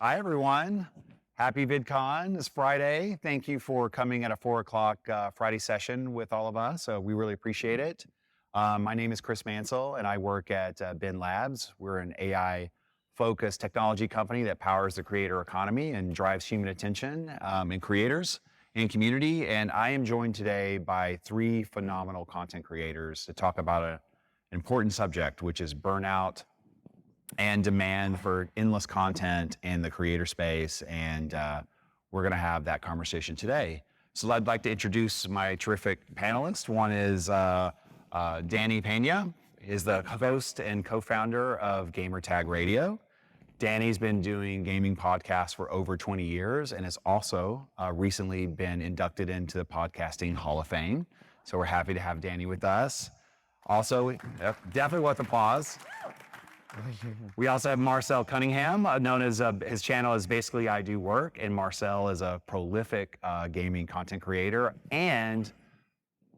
Hi, everyone. Happy VidCon. It's Friday. Thank you for coming at a 4 o'clock Friday session with all of us. We really appreciate it. My name is Chris Mancil, and I work at Ben Labs. We're an AI-focused technology company that powers the creator economy and drives human attention in creators and community. And I am joined today by 3 phenomenal content creators to talk about an important subject, which is burnout and demand for endless content in the creator space. And we're going to have that conversation today. So I'd like to introduce my terrific panelists. One is Danny Peña, is the host and co-founder of Gamertag Radio. Danny's been doing gaming podcasts for over 20 years and has also recently been inducted into the Podcasting Hall of Fame. So we're happy to have Danny with us. Also, definitely worth applause. We also have Marcel Cunningham, known as his channel is basically I Do Work, and Marcel is a prolific gaming content creator and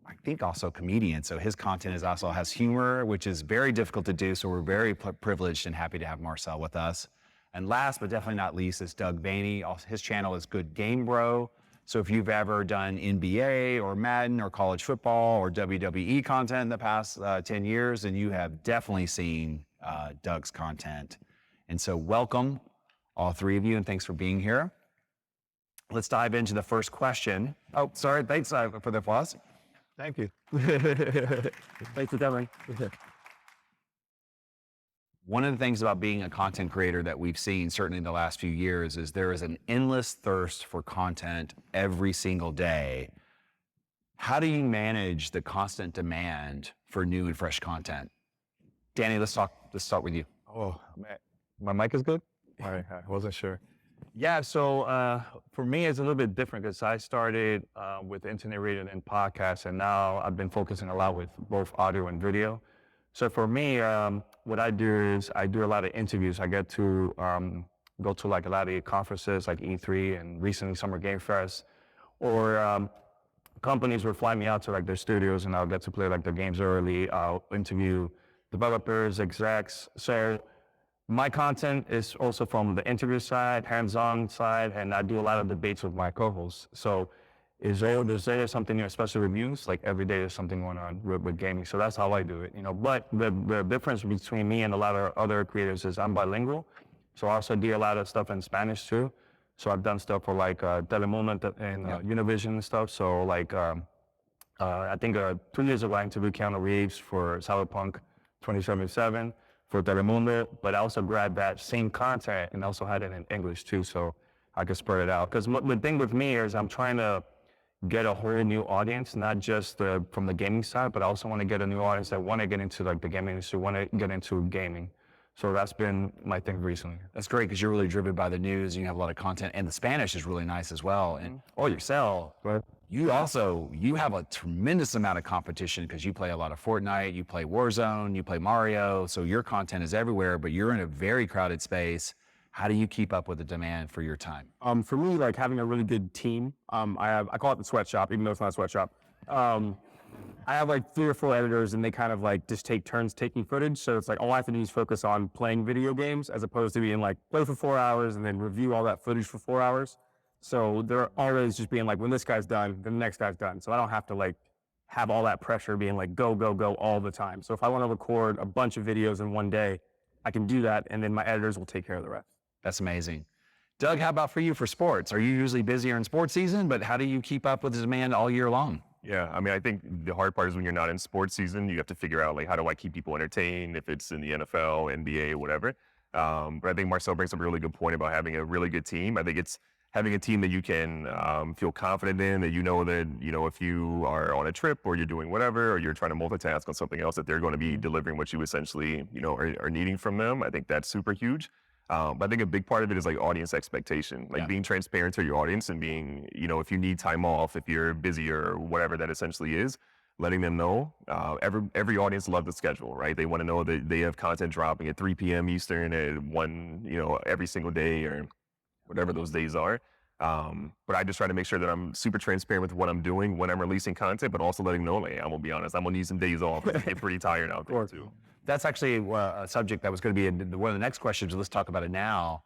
I think also comedian. So his content also has humor, which is very difficult to do. So we're very privileged and happy to have Marcel with us. And last but definitely not least is Doug Veney. His channel is Good Game Bro. So if you've ever done NBA or Madden or college football or WWE content in the past 10 years, then you have definitely seen Doug's content. And so welcome, all 3 of you, and thanks for being here. Let's dive into the first question. Oh, sorry, thanks for the applause. Thank you. Thanks for coming. One of the things about being a content creator that we've seen, certainly in the last few years, is there is an endless thirst for content every single day. How do you manage the constant demand for new and fresh content? Danny, let's start with you. Oh, man. My mic is good? All right, I wasn't sure. Yeah, so for me, it's a little bit different because I started with internet radio and podcasts, and now I've been focusing a lot with both audio and video. So for me, what I do is I do a lot of interviews. I get to go to like a lot of conferences like E3 and recently Summer Game Fest, or companies will fly me out to like their studios and I'll get to play like their games early. I'll interview developers, execs. So my content is also from the interview side, hands-on side, and I do a lot of debates with my co-hosts. So is there something new, especially reviews? Like every day there's something going on with gaming. So that's how I do it, you know. But the difference between me and a lot of other creators is I'm bilingual. So I also do a lot of stuff in Spanish too. So I've done stuff for like Telemundo and Univision and stuff. So like I think 2 years ago I interviewed Keanu Reeves for Cyberpunk 2077 for Telemundo, but I also grabbed that same content and also had it in English too, so I could spread it out. Because the thing with me is I'm trying to get a whole new audience, not just from the gaming side, but I also want to get a new audience that want to get into like the gaming industry, want to get into gaming. So that's been my thing recently. That's great because you're really driven by the news and you have a lot of content, and the Spanish is really nice as well. And yourself, you have a tremendous amount of competition because you play a lot of Fortnite, you play Warzone, you play Mario, so your content is everywhere, but you're in a very crowded space. How do you keep up with the demand for your time? For me, like having a really good team, I call it the sweatshop, even though it's not a sweatshop. I have like 3 or 4 editors and they kind of like just take turns taking footage. So it's like all I have to do is focus on playing video games as opposed to being like play for 4 hours and then review all that footage for 4 hours. So they're always just being like, when this guy's done, then the next guy's done. So I don't have to like have all that pressure being like go, go, go all the time. So if I want to record a bunch of videos in one day, I can do that. And then my editors will take care of the rest. That's amazing. Doug, how about for you for sports? Are you usually busier in sports season, but how do you keep up with the demand all year long? Yeah, I mean, I think the hard part is when you're not in sports season, you have to figure out, like, how do I keep people entertained if it's in the NFL, NBA, whatever. But I think Marcel brings up a really good point about having a really good team. I think it's having a team that you can feel confident in, that if you are on a trip or you're doing whatever, or you're trying to multitask on something else, that they're going to be delivering what you essentially, are needing from them. I think that's super huge. But I think a big part of it is like audience expectation, like being transparent to your audience and being, if you need time off, if you're busy or whatever that essentially is, letting them know. Every audience loves the schedule, right? They want to know that they have content dropping at 3 p.m. Eastern at 1, every single day or whatever those days are. But I just try to make sure that I'm super transparent with what I'm doing when I'm releasing content, but also letting them know, like, I'm gonna be honest, I'm gonna need some days off. I get pretty tired out there too. That's actually a subject that was going to be one of the next questions. Let's talk about it now.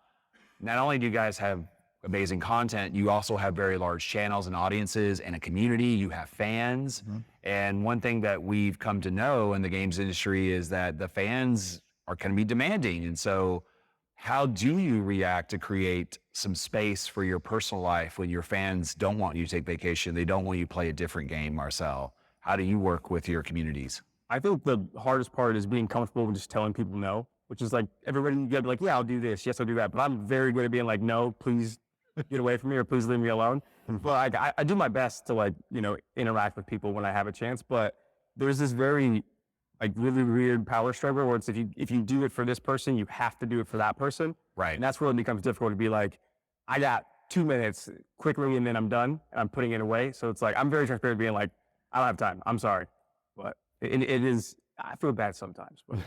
not only do you guys have amazing content, you also have very large channels and audiences and a community. You have fans. And one thing that we've come to know in the games industry is that the fans are going to be demanding. And so how do you react to create some space for your personal life when your fans don't want you to take vacation? They don't want you to play a different game, Marcel. How do you work with your communities? I think the hardest part is being comfortable with just telling people no, which is like everybody you gotta be like, yeah, I'll do this. Yes, I'll do that. But I'm very good at being like, no, please get away from me or please leave me alone. But I do my best to like, interact with people when I have a chance. But there's this very like really weird power struggle where it's if you do it for this person, you have to do it for that person. Right. And that's where it becomes difficult to be like, I got 2 minutes quickly and then I'm done and I'm putting it away. So it's like, I'm very transparent being like, I don't have time. I'm sorry. But it is, I feel bad sometimes. But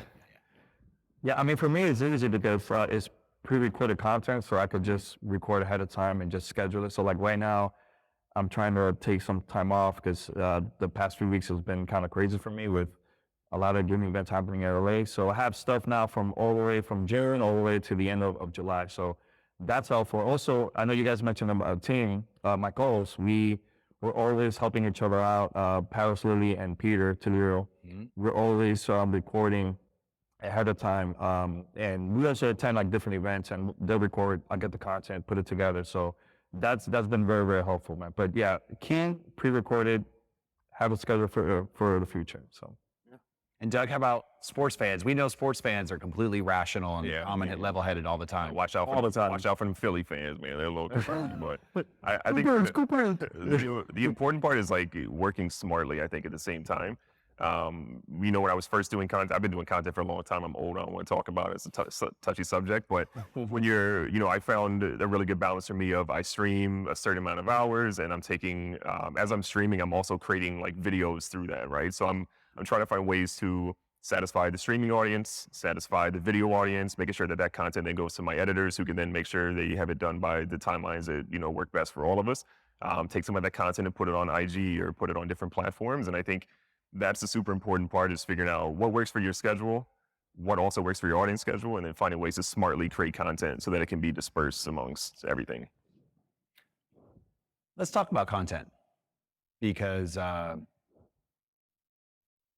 Yeah, I mean, for me, it's easy because it's pre-recorded content, so I could just record ahead of time and just schedule it. So like right now, I'm trying to take some time off because the past few weeks has been kind of crazy for me with a lot of gaming events happening in LA. So I have stuff now from all the way from June all the way to the end of July. So that's helpful. Also, I know you guys mentioned about a team, my co-hosts, we're always helping each other out. Paris, Lily, and Peter Tolero. We're always recording ahead of time. And we also attend like different events and they'll record, I get the content, put it together. So that's been very, very helpful, man. But yeah, pre-recorded, have a schedule for the future. So. And Doug, how about sports fans? We know sports fans are completely rational and calm and level-headed all the time. Watch out for them Philly fans, man. They're a little crazy, but I think the important part is like working smartly. I think at the same time, when I was first doing content, I've been doing content for a long time. I'm old. I don't want to talk about it. It's a touchy subject, but when I found a really good balance for me of I stream a certain amount of hours, and I'm taking as I'm streaming, I'm also creating like videos through that, right? So I'm trying to find ways to satisfy the streaming audience, satisfy the video audience, making sure that content then goes to my editors who can then make sure they have it done by the timelines that, work best for all of us. Take some of that content and put it on IG or put it on different platforms. And I think that's the super important part is figuring out what works for your schedule, what also works for your audience schedule, and then finding ways to smartly create content so that it can be dispersed amongst everything. Let's talk about content because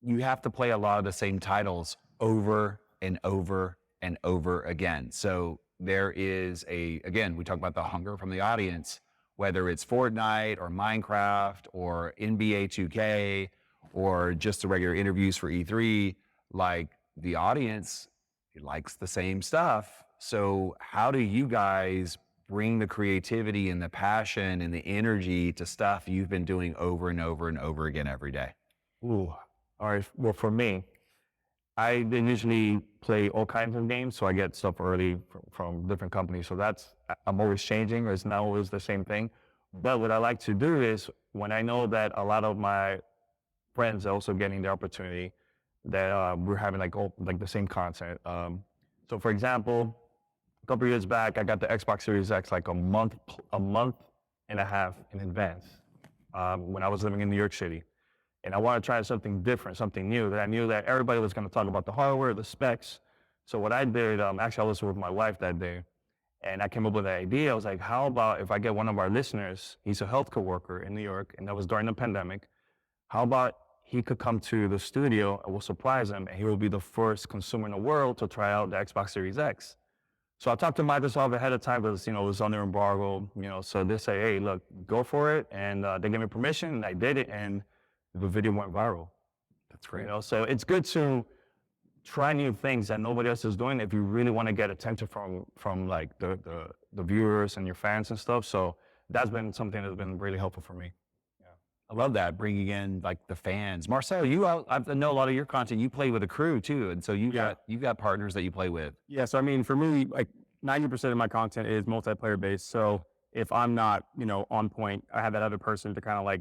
you have to play a lot of the same titles over and over and over again. So there is again, we talk about the hunger from the audience, whether it's Fortnite or Minecraft or NBA 2K or just the regular interviews for E3, like the audience likes the same stuff. So how do you guys bring the creativity and the passion and the energy to stuff you've been doing over and over and over again every day? Ooh. All right. Well, for me, I usually play all kinds of games, so I get stuff early from different companies. So I'm always changing. It's not always the same thing. But what I like to do is when I know that a lot of my friends are also getting the opportunity, that we're having like the same content. So for example, a couple of years back, I got the Xbox Series X like a month and a half in advance when I was living in New York City. And I wanted to try something different, something new, that I knew that everybody was going to talk about the hardware, the specs. So what I did, actually I was with my wife that day, and I came up with an idea. I was like, how about if I get one of our listeners, he's a healthcare worker in New York, and that was during the pandemic. How about he could come to the studio and we'll surprise him, and he will be the first consumer in the world to try out the Xbox Series X. So I talked to Microsoft ahead of time because, it was under embargo, so they say, hey, look, go for it. And they gave me permission, and I did it, and the video went viral. That's great. So it's good to try new things that nobody else is doing if you really want to get attention from like the viewers and your fans and stuff. So that's been something that's been really helpful for me. Yeah, I love that, bringing in like the fans. Marcel, I know a lot of your content. You play with a crew too, and so you've got partners that you play with. Yeah. So I mean, for me, like 90% of my content is multiplayer based. So if I'm not, on point, I have that other person to kind of like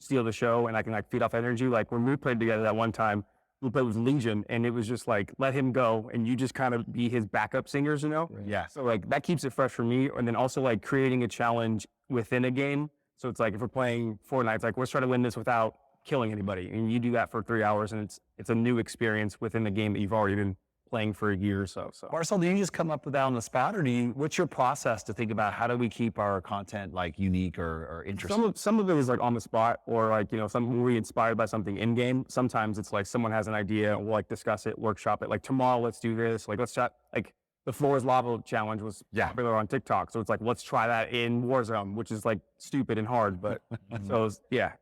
steal the show, and I can like feed off energy. Like when we played together that one time, we played with Legion, and it was just like, let him go, and you just kind of be his backup singers, Yeah. So like that keeps it fresh for me. And then also like creating a challenge within a game. So it's like if we're playing Fortnite, it's like let's try to win this without killing anybody, and you do that for 3 hours, and it's a new experience within the game that you've already been playing for a year or so. So Marcel, do you just come up with that on the spot, or what's your process to think about how do we keep our content like unique or interesting? some of it is like on the spot, or like, you know, when we're inspired by something in game. Sometimes it's like someone has an idea, we'll like discuss it, workshop it. Like tomorrow, let's do this. Like let's chat. Like the Floor is Lava challenge was popular on TikTok, so it's like let's try that in Warzone, which is like stupid and hard, but so yeah,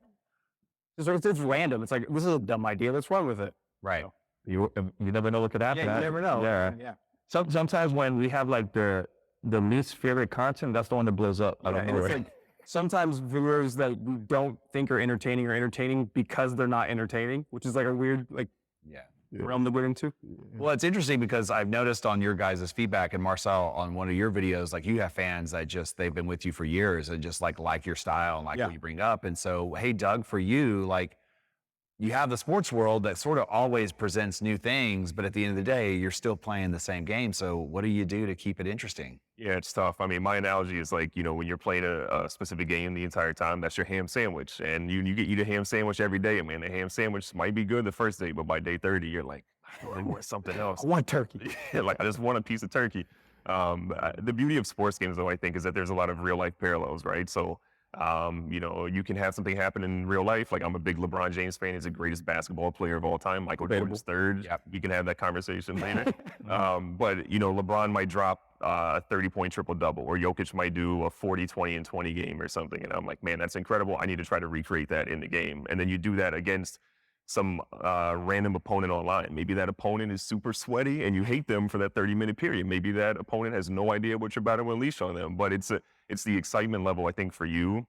it's random. It's like this is a dumb idea. Let's run with it. Right. So, You never know what could happen. yeah, you never know. Yeah. Sometimes when we have like the least favorite content, that's the one that blows up. I don't know. It's like, sometimes viewers that we don't think are entertaining because they're not entertaining, which is like a weird realm that we're into. Well, it's interesting because I've noticed on your guys' feedback, and Marcel, on one of your videos, like you have fans that they've been with you for years and just like your style and like what you bring up. And so, hey, Doug, for you, like you have the sports world that sort of always presents new things, but at the end of the day, you're still playing the same game. So what do you do to keep it interesting? Yeah, it's tough. I mean, my analogy is like, you know, when you're playing a specific game the entire time, that's your ham sandwich. And you get eat a ham sandwich every day. I mean, the ham sandwich might be good the first day, but by day 30, you're like, I want something else. I want turkey. Like, I just want a piece of turkey. The beauty of sports games, though, I think, is that there's a lot of real life parallels, right? So, you know, you can have something happen in real life. Like I'm a big LeBron James fan. He's the greatest basketball player of all time. Michael Jordan's third. Yep. We can have that conversation later. But, you know, LeBron might drop a 30-point triple-double, or Jokic might do a 40, 20, and 20 game or something. And I'm like, man, that's incredible. I need to try to recreate that in the game. And then you do that against some random opponent online. Maybe that opponent is super sweaty and you hate them for that 30-minute period. Maybe that opponent has no idea what you're about to unleash on them. But it's the excitement level, I think, for you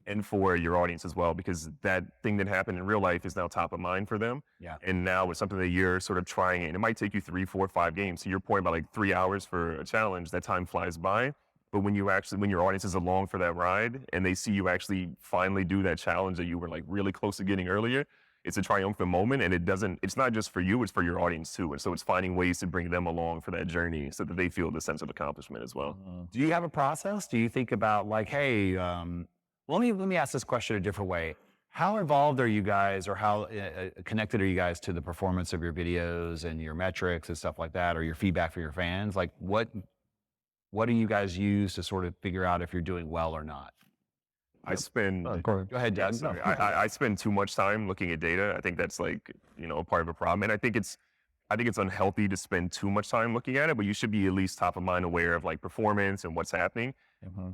and for your audience as well, because that thing that happened in real life is now top of mind for them. Yeah. And now it's something that you're sort of trying, and it might take you 3, 4, 5 games. To your point about like 3 hours for a challenge, that time flies by. But when your audience is along for that ride and they see you actually finally do that challenge that you were like really close to getting earlier, it's a triumphant moment, and it's not just for you, it's for your audience too. And so it's finding ways to bring them along for that journey so that they feel the sense of accomplishment as well. Do you have a process? Do you think about like, hey, let me ask this question a different way. How involved are you guys, or how connected are you guys to the performance of your videos and your metrics and stuff like that, or your feedback for your fans? Like what do you guys use to sort of figure out if you're doing well or not? I spend. Go ahead, Doug. Sorry. I spend too much time looking at data. I think that's like, you know, part of a problem. And I think it's unhealthy to spend too much time looking at it, but you should be at least top of mind aware of like performance and what's happening.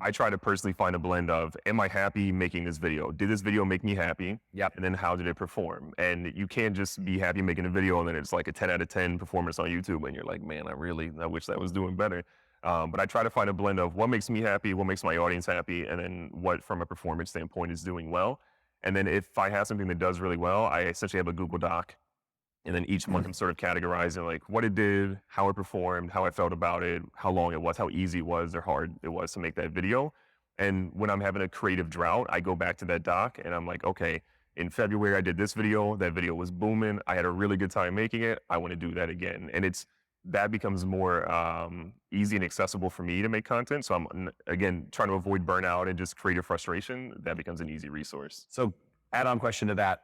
I try to personally find a blend of, am I happy making this video? Did this video make me happy? Yep. And then how did it perform? And you can't just be happy making a video and then it's like a 10 out of 10 performance on YouTube and you're like, man, I wish that was doing better. But I try to find a blend of what makes me happy, what makes my audience happy, and then what from a performance standpoint is doing well. And then if I have something that does really well, I essentially have a Google Doc. And then each month I'm sort of categorizing like what it did, how it performed, how I felt about it, how long it was, how easy it was or hard it was to make that video. And when I'm having a creative drought, I go back to that doc and I'm like, okay, in February I did this video, that video was booming, I had a really good time making it, I want to do that again. And that becomes more easy and accessible for me to make content. So I'm, again, trying to avoid burnout and just creative frustration. That becomes an easy resource. So add-on question to that.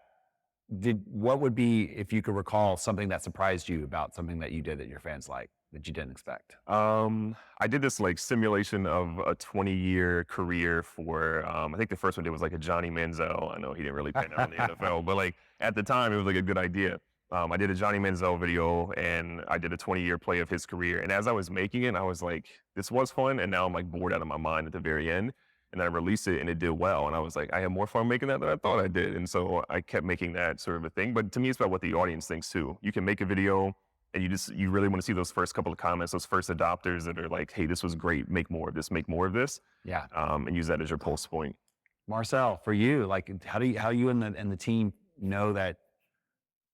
What would be, if you could recall, something that surprised you about something that you did that your fans liked, that you didn't expect? I did this like simulation of a 20-year career for, I think the first one did was like a Johnny Manziel. I know he didn't really pan out in the NFL, but like at the time it was like a good idea. I did a Johnny Manziel video and I did a 20-year play of his career. And as I was making it, I was like, this was fun. And now I'm like bored out of my mind at the very end. And then I released it and it did well. And I was like, I had more fun making that than I thought I did. And so I kept making that sort of a thing. But to me, it's about what the audience thinks too. You can make a video and you really want to see those first couple of comments, those first adopters that are like, hey, this was great. Make more of this, make more of this. Yeah. And use that as your pulse point. Marcel, for you, like how you and the team know that?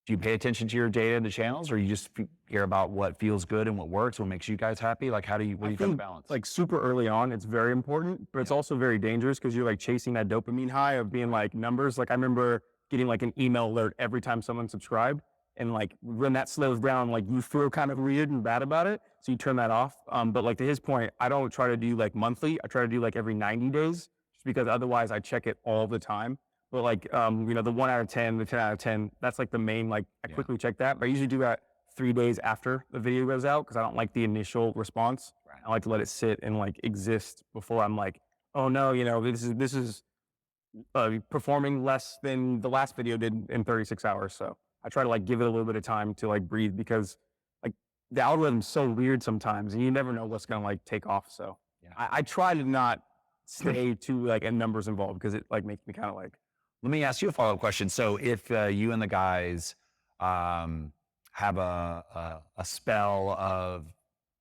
Do you pay attention to your data and the channels, or you just care about what feels good and what works, what makes you guys happy? Like, what do you find the balance? Like super early on, it's very important, but it's also very dangerous because you're like chasing that dopamine high of being like numbers. Like I remember getting like an email alert every time someone subscribed, and like when that slows down, like you feel kind of weird and bad about it, so you turn that off. But like to his point, I don't try to do like monthly. I try to do like every 90 days, just because otherwise I check it all the time. But like, you know, the 1 out of 10, the 10 out of 10, that's like the main, like I quickly check that. But I usually do that 3 days after the video goes out because I don't like the initial response. Right. I like to let it sit and like exist before I'm like, oh no, this is performing less than the last video did in 36 hours. So I try to like give it a little bit of time to like breathe because like the algorithm's so weird sometimes and you never know what's gonna like take off. So Yeah. I try to not stay too like in numbers involved because it like makes me kind of like. Let me ask you a follow-up question. So if you and the guys have a spell of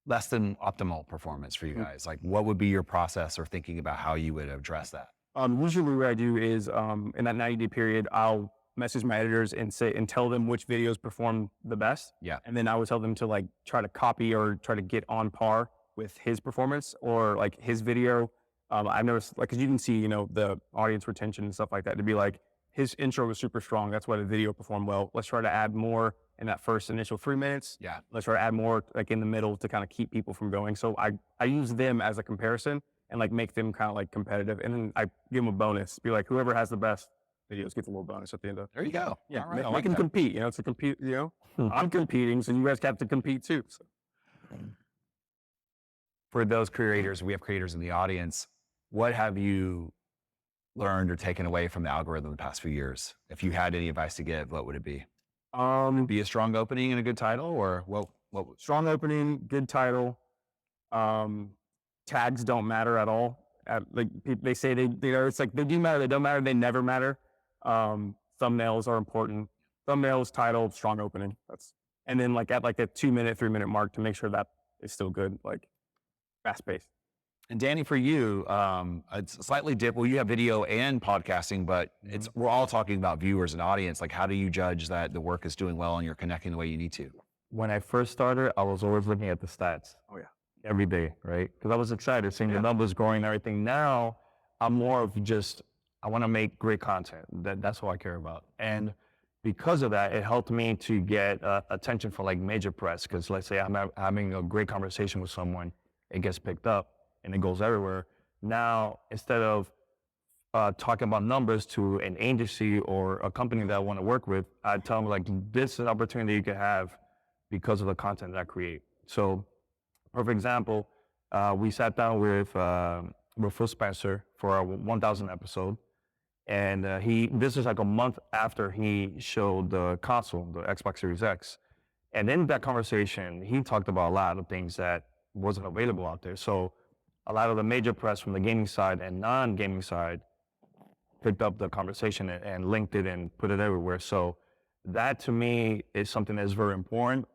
less than optimal performance for you guys, like what would be your process or thinking about how you would address that? Usually what I do is in that 90-day period, I'll message my editors and say and tell them which videos perform the best. Yeah. And then I would tell them to like try to copy or try to get on par with his performance or like his video. I've noticed like, cause you can see, the audience retention and stuff like that to be like, his intro was super strong. That's why the video performed well. Let's try to add more in that first initial 3 minutes. Yeah. Let's try to add more like in the middle to kind of keep people from going. So I use them as a comparison and like make them kind of like competitive. And then I give them a bonus, be like, whoever has the best videos gets a little bonus at the end of it. There you go. Yeah. All right, I Make like them that. compete, it's a compete, I'm competing. So you guys have to compete too. So. For those creators, we have creators in the audience. What have you learned or taken away from the algorithm the past few years? If you had any advice to give, what would it be? Be a strong opening and a good title, or what? Strong opening, good title. Tags don't matter at all. Like they say it's like they do matter, they don't matter, they never matter. Thumbnails are important. Thumbnails, title, strong opening. And then like at like a 2 minute, 3 minute mark to make sure that is still good, like fast paced. And Danny, for you, it's slightly different. Well, you have video and podcasting, but we're all talking about viewers and audience. Like, how do you judge that the work is doing well and you're connecting the way you need to? When I first started, I was always looking at the stats. Oh yeah. Every day, right? Because I was excited seeing the numbers growing and everything. Now I'm more of just, I want to make great content. That's all I care about. And because of that, it helped me to get attention for like major press. Because let's say I'm having a great conversation with someone, it gets picked up and it goes everywhere. Now, instead of talking about numbers to an agency or a company that I want to work with, I tell them like, this is an opportunity you can have because of the content that I create. So, for example, we sat down with Phil Spencer for our 1000 episode. And this is like a month after he showed the console, the Xbox Series X. And in that conversation, he talked about a lot of things that wasn't available out there. So a lot of the major press from the gaming side and non-gaming side picked up the conversation and linked it and put it everywhere. So that to me is something that's very important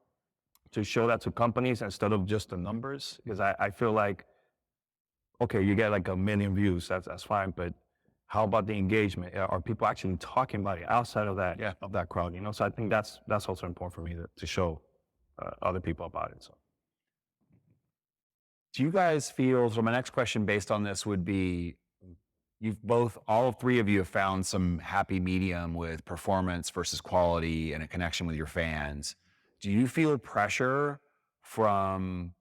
to show that to companies instead of just the numbers. Because I feel like, okay, you get like 1 million views, that's fine, but how about the engagement? Are people actually talking about it outside of that, of that crowd, So I think that's also important for me to show other people about it. So. Do you guys feel, so my next question based on this would be, all three of you have found some happy medium with performance versus quality and a connection with your fans. Do you feel pressure from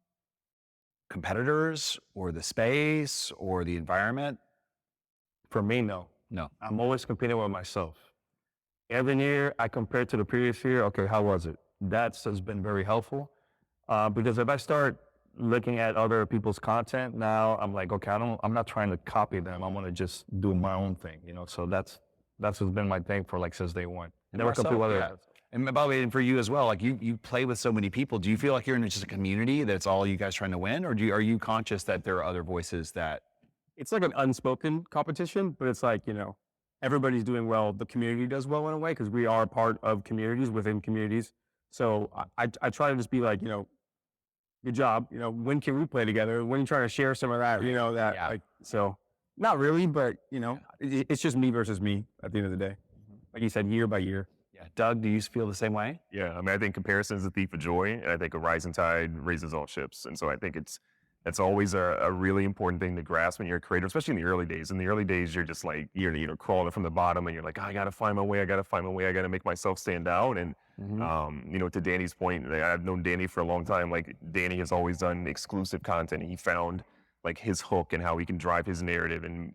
competitors or the space or the environment? For me, no. I'm always competing with myself. Every year I compare to the previous year. Okay, how was it? That has been very helpful because if I start looking at other people's content now, I'm like, okay, I'm not trying to copy them. I want to just do my own thing, So that's what's been my thing for like since day one. Never compete with others. And by the way, and for you as well, like you play with so many people. Do you feel like you're in just a community that's all you guys trying to win, or are you conscious that there are other voices that? It's like an unspoken competition, but it's like, everybody's doing well. The community does well in a way because we are part of communities within communities. So I try to just be like, good job. When can we play together? When are you trying to share some of that? So not really, but it's just me versus me at the end of the day. Like you said, year by year. Yeah. Doug, do you feel the same way? Yeah, I mean, I think comparison is the thief of joy, and I think a rising tide raises all ships. And so I think it's always a really important thing to grasp when you're a creator, especially in the early days. In the early days, you're just like, you're crawling from the bottom and you're like, I got to find my way. I got to make myself stand out. And, to Danny's point, I've known Danny for a long time. Like Danny has always done exclusive content. He found like his hook and how he can drive his narrative and,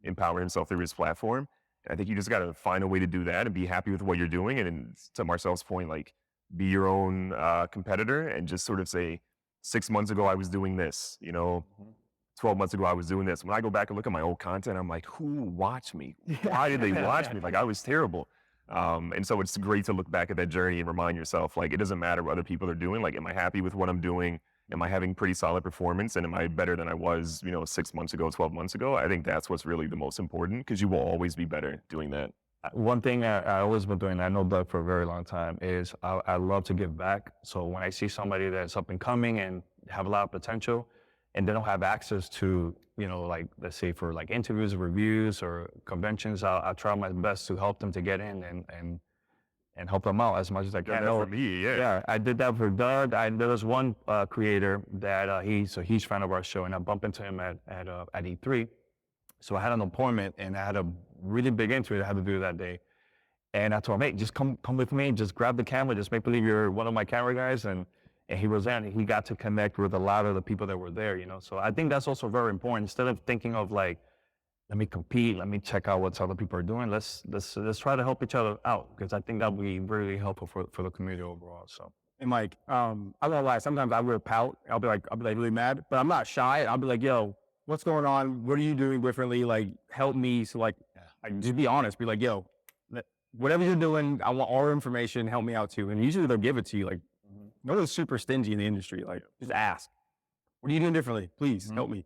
empower himself through his platform. And I think you just got to find a way to do that and be happy with what you're doing. And to Marcel's point, like, be your own competitor and just sort of say, 6 months ago, I was doing this, 12 months ago, I was doing this. When I go back and look at my old content, I'm like, who watched me? Why did they watch me? Like, I was terrible. And so it's great to look back at that journey and remind yourself, like, it doesn't matter what other people are doing. Like, am I happy with what I'm doing? Am I having pretty solid performance? And am I better than I was, 6 months ago, 12 months ago? I think that's what's really the most important, because you will always be better doing that. One thing I always been doing, I know Doug for a very long time, is I love to give back. So when I see somebody that's up and coming and have a lot of potential, and they don't have access to, like, let's say for like interviews or reviews or conventions, I'll try my best to help them to get in and help them out as much as I can. For me, yeah. Yeah, I did that for Doug. There was one creator that he's a huge fan of our show, and I bumped into him at E3. So I had an appointment, and I had a really big interview I had to do that day. And I told him, hey, just come with me, just grab the camera, just make believe you're one of my camera guys. And he was there, and he got to connect with a lot of the people that were there, So I think that's also very important. Instead of thinking of like, let me compete, let me check out what other people are doing, let's try to help each other out, because I think that would be really helpful for the community overall. So. And Mike, I'm not gonna lie, sometimes I will pout. I'll be like really mad, but I'm not shy. I'll be like, yo, what's going on? What are you doing differently? Like, help me. So like just be honest. Be like, yo, whatever you're doing, I want all the information. Help me out too. And usually they'll give it to you. Like, no one's super stingy in the industry. Like, just ask. What are you doing differently? Please help me.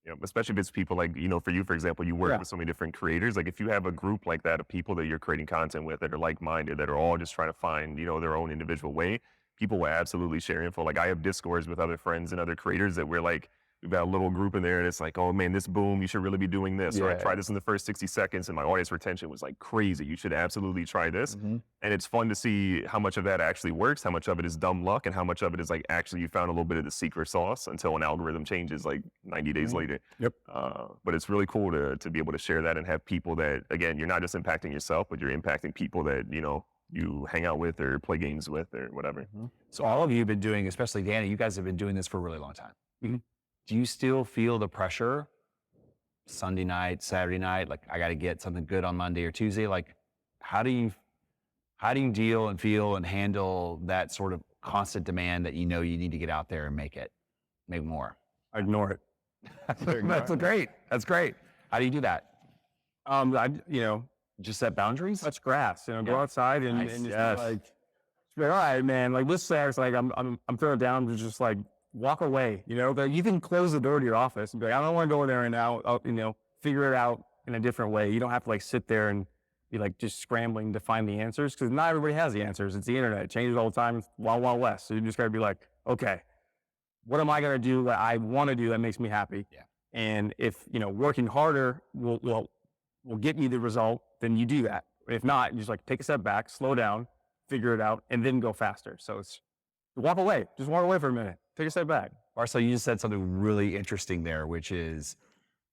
Yeah, especially if it's people like, for you, for example, you work with so many different creators. Like, if you have a group like that of people that you're creating content with that are like-minded, that are all just trying to find, their own individual way, people will absolutely share info. Like, I have Discords with other friends and other creators that we're like, we've got a little group in there, and it's like, oh man, this boom, you should really be doing this. Or I tried this in the first 60 seconds, and my audience retention was like crazy. You should absolutely try this. And it's fun to see how much of that actually works, how much of it is dumb luck, and how much of it is like actually you found a little bit of the secret sauce until an algorithm changes like 90 days later. Yep. But it's really cool to be able to share that and have people that, again, you're not just impacting yourself, but you're impacting people that, you hang out with or play games with or whatever. So all of you have been doing, especially Danny, you guys have been doing this for a really long time. Do you still feel the pressure Sunday night, Saturday night? Like, I got to get something good on Monday or Tuesday. Like, how do you deal and feel and handle that sort of constant demand that you need to get out there and make more? I ignore it. That's great. That's great. How do you do that? Just set boundaries. Touch grass. Go outside and just be like, all right, man. Like, let's say it's like I'm throwing down to just like walk away. You can close the door to your office and be like, I don't want to go in there right now. I'll, figure it out in a different way. You don't have to like sit there and be like just scrambling to find the answers, because not everybody has the answers. It's the internet. It changes all the time. It's Wild Wild West. So you just got to be like, okay, what am I going to do that I want to do that makes me happy? Yeah. And if, working harder will get me the result, then you do that. If not, you just like take a step back, slow down, figure it out, and then go faster. So it's walk away. Just walk away for a minute. Take a step back. Marcel, you just said something really interesting there, which is,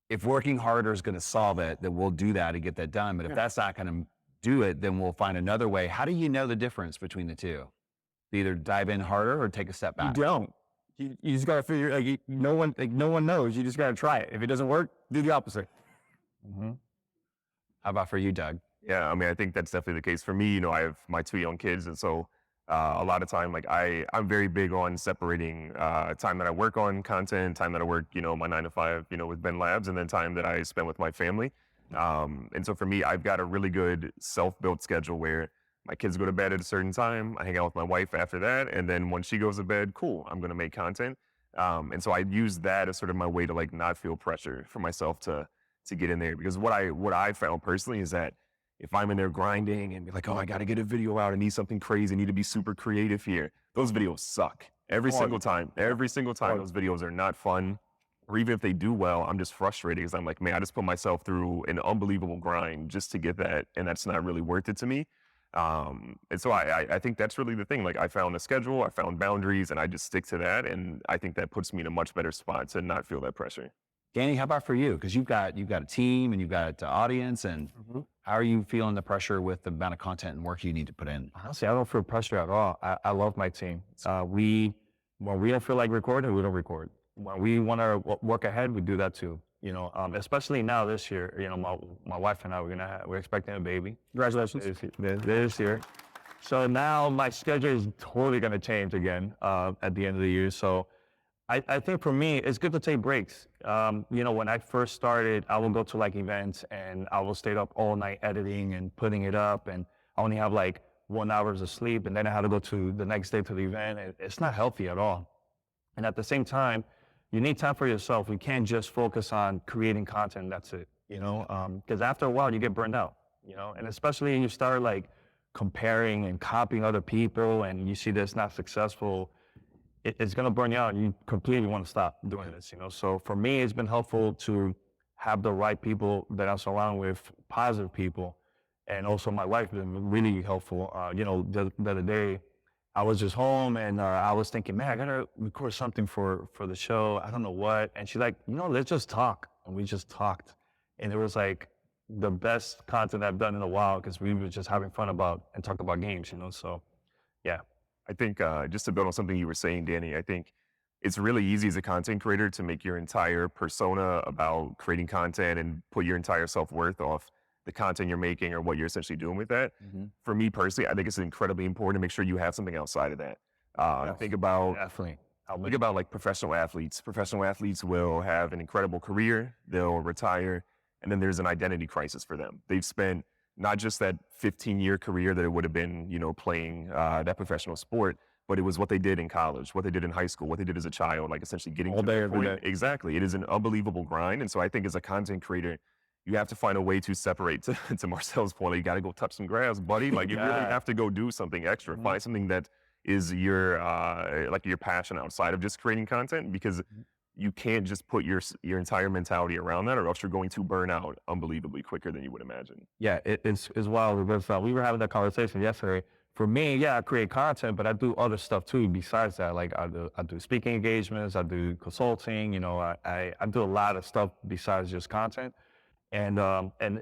if working harder is going to solve it, then we'll do that and get that done. But if that's not going to do it, then we'll find another way. How do you know the difference between the two? Either dive in harder or take a step back. You don't. You just got to figure, like, no one knows. You just got to try it. If it doesn't work, do the opposite. How about for you, Doug? Yeah, I mean, I think that's definitely the case for me. I have my 2 young kids, and so a lot of time, like I'm very big on separating time that I work on content, time that I work, my 9 to 5, with Ben Labs, and then time that I spend with my family. And so for me, I've got a really good self-built schedule where my kids go to bed at a certain time. I hang out with my wife after that, and then when she goes to bed, cool, I'm gonna make content. And so I use that as sort of my way to like not feel pressure for myself to get in there, because what I found personally is that if I'm in there grinding and be like, oh, I got to get a video out, I need something crazy, I need to be super creative here, those videos suck every single time. Every single time, those videos are not fun. Or even if they do well, I'm just frustrated because I'm like, man, I just put myself through an unbelievable grind just to get that, and that's not really worth it to me. And so I think that's really the thing. Like, I found a schedule, I found boundaries, and I just stick to that. And I think that puts me in a much better spot to not feel that pressure. Danny, how about for you? Because you've got a team and you've got an audience, and how are you feeling the pressure with the amount of content and work you need to put in? Honestly, I don't feel pressure at all. I love my team. When we don't feel like recording, we don't record. When we want to work ahead, we do that too. Especially now this year, my wife and I, we're expecting a baby. Congratulations. This year. So now my schedule is totally going to change again at the end of the year. So I think for me, it's good to take breaks. When I first started, I would go to like events and I will stay up all night editing and putting it up, and I only have like 1 hour of sleep, and then I had to go to the next day to the event. It's not healthy at all. And at the same time, you need time for yourself. You can't just focus on creating content. That's it, because after a while you get burned out, and especially when you start like comparing and copying other people and you see this not successful, it's going to burn you out and you completely want to stop doing this, So for me, it's been helpful to have the right people that I'm surrounded with, positive people. And also my wife has been really helpful. The other day, I was just home and I was thinking, man, I got to record something for the show. I don't know what. And she's like, let's just talk. And we just talked. And it was like the best content I've done in a while because we were just having fun and talk about games, So, yeah. I think just to build on something you were saying, Danny, I think it's really easy as a content creator to make your entire persona about creating content and put your entire self-worth off the content you're making or what you're essentially doing with that. Mm-hmm. For me personally, I think it's incredibly important to make sure you have something outside of that. Yes. Think about Definitely. Think about like professional athletes. Professional athletes will have an incredible career, they'll retire, and then there's an identity crisis for them. They've spent not just that 15-year career that it would have been, playing that professional sport, but it was what they did in college, what they did in high school, what they did as a child, like essentially getting all to day, that every point. day. Exactly. It is an unbelievable grind. And so I think as a content creator, you have to find a way to separate to Marcel's point. Like, you got to go touch some grass, buddy. Like you really have to go do something extra. Find something that is your passion outside of just creating content, because you can't just put your entire mentality around that, or else you're going to burn out unbelievably quicker than you would imagine. Yeah, it's wild. Because, we were having that conversation yesterday. For me, I create content, but I do other stuff too besides that. Like I do speaking engagements, I do consulting. I do a lot of stuff besides just content, and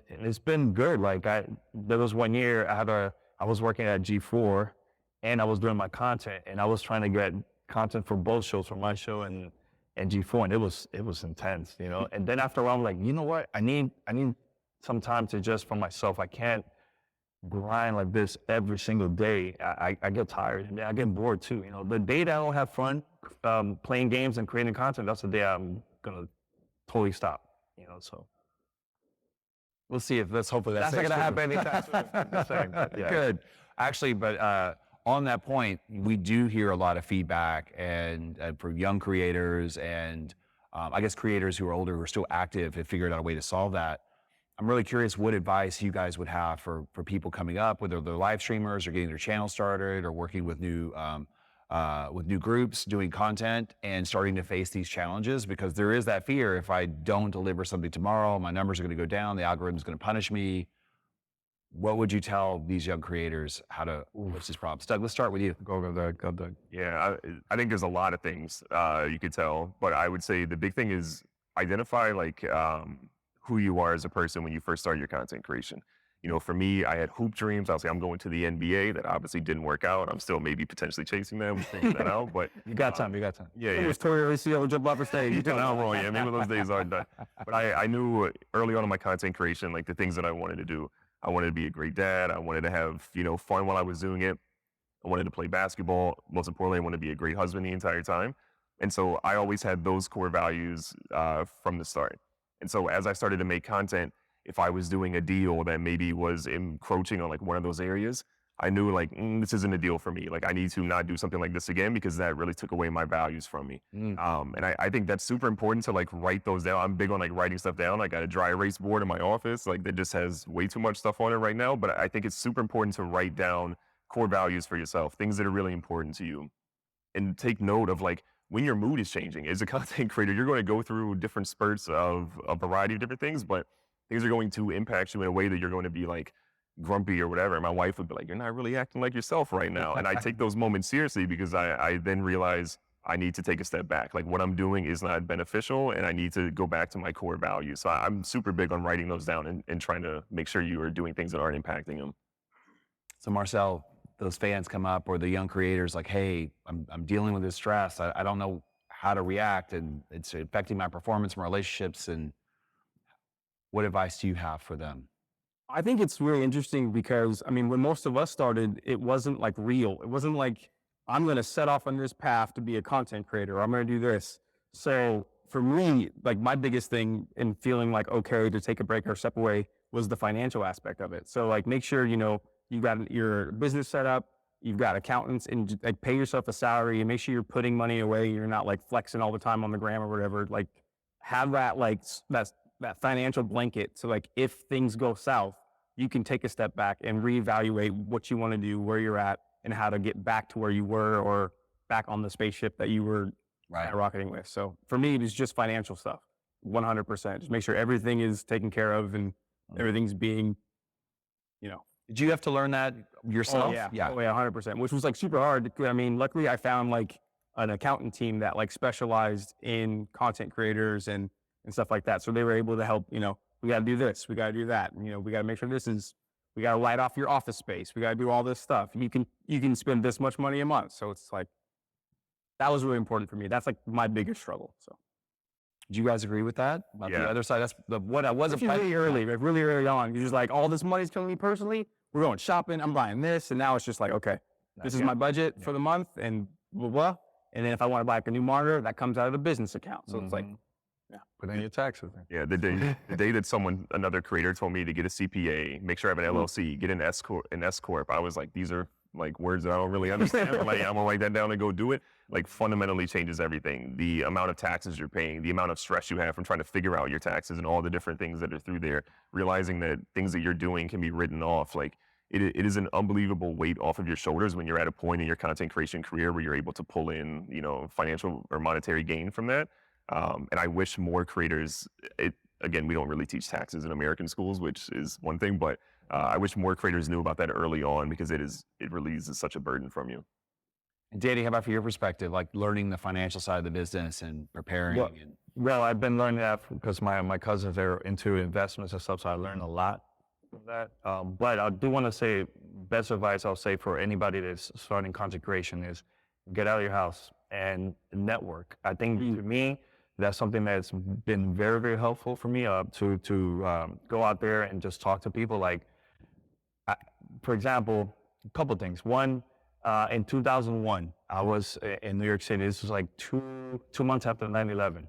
it's been good. Like there was 1 year I was working at G4, and I was doing my content, and I was trying to get content for both shows, for my show and G4, and it was intense, And then after a while, I'm like, you know what? I need some time to just for myself. I can't grind like this every single day. I get tired, and I get bored too. The day that I don't have fun playing games and creating content, that's the day I'm gonna totally stop. So We'll see if hopefully that's not gonna happen anytime soon. Yeah. Good. Actually, but on that point, we do hear a lot of feedback and for young creators and I guess creators who are older, who are still active, have figured out a way to solve that. I'm really curious what advice you guys would have for people coming up, whether they're live streamers or getting their channel started or working with new groups, doing content and starting to face these challenges, because there is that fear. If I don't deliver something tomorrow, my numbers are going to go down, the algorithm's going to punish me. What would you tell these young creators how to fix these problems? Doug, let's start with you. Go, Doug. Yeah, I think there's a lot of things you could tell, but I would say the big thing is identify who you are as a person when you first start your content creation. For me, I had hoop dreams. I'll say I'm going to the NBA. That obviously didn't work out. I'm still maybe potentially chasing them, figuring that out. But You got time. Yeah. It was Tori Seal jump off the stage. You're not wrong. Yeah, maybe those days aren't done. But I knew early on in my content creation, like the things that I wanted to do. I wanted to be a great dad. I wanted to have, fun while I was doing it. I wanted to play basketball. Most importantly, I wanted to be a great husband the entire time. And so I always had those core values from the start. And so as I started to make content, if I was doing a deal that maybe was encroaching on one of those areas, I knew this isn't a deal for me. I need to not do something like this again, because that really took away my values from me. And I think that's super important to write those down. I'm big on writing stuff down. I got a dry erase board in my office that just has way too much stuff on it right now. But I think it's super important to write down core values for yourself, things that are really important to you, and take note of when your mood is changing. As a content creator, you're going to go through different spurts of a variety of different things, but things are going to impact you in a way that you're going to be grumpy or whatever. And my wife would be like, you're not really acting like yourself right now. And I take those moments seriously, because I then realize I need to take a step back. What I'm doing is not beneficial, and I need to go back to my core values. So I'm super big on writing those down and trying to make sure you are doing things that aren't impacting them. So Marcel, those fans come up, or the young creators hey, I'm dealing with this stress. I don't know how to react, and it's affecting my performance, my relationships. And what advice do you have for them? I think it's really interesting because, I mean, when most of us started, it wasn't like real. It wasn't like, I'm going to set off on this path to be a content creator, or I'm going to do this. So for me, like my biggest thing in feeling like, okay, to take a break or step away was the financial aspect of it. So like, make sure, you know, you got your business set up, you've got accountants, and like pay yourself a salary and make sure you're putting money away. You're not like flexing all the time on the gram or whatever. Like have that, like that financial blanket. So like if things go south, you can take a step back and reevaluate what you want to do, where you're at, and how to get back to where you were or back on the spaceship that you were rocketing with. So for me, it is just financial stuff, 100%. Just make sure everything is taken care of and everything's being, you know. Did you have to learn that yourself? Oh, yeah. Oh, yeah, 100%, which was like super hard. I mean, luckily I found like an accountant team that like specialized in content creators and stuff like that. So they were able to help, you know, we got to do this, we got to do that. And, you know, we got to make sure we got to light off your office space. We got to do all this stuff. You can spend this much money a month. So it's like, that was really important for me. That's like my biggest struggle. So. Do you guys agree with that? About the other side? That's what I wasn't really early, like really early on. You're just like, all this money's coming to me personally. We're going shopping. I'm buying this. And now it's just like, okay, this is my budget for the month and blah, blah. And then if I want to buy like a new monitor, that comes out of the business account. So it's like, put in your taxes. Yeah, the day that another creator told me to get a CPA, make sure I have an LLC, get an S corp, I was like, these are like words that I don't really understand. Like I'm gonna write that down and go do it. Like fundamentally changes everything. The amount of taxes you're paying, the amount of stress you have from trying to figure out your taxes and all the different things that are through there, realizing that things that you're doing can be written off. Like it is an unbelievable weight off of your shoulders when you're at a point in your content creation career where you're able to pull in, you know, financial or monetary gain from that. And I wish more creators, again, we don't really teach taxes in American schools, which is one thing, but I wish more creators knew about that early on because it relieves such a burden from you. And Danny, how about from your perspective, like learning the financial side of the business and preparing? Well, I've been learning that because my cousins are into investments and stuff, so I learned a lot from that. But I do want to say, best advice I'll say for anybody that's starting content creation is get out of your house and network. I think to me, that's something that's been very, very helpful for me to go out there and just talk to people. Like, for example, a couple things. One, in 2001, I was in New York City. This was like two months after 9/11,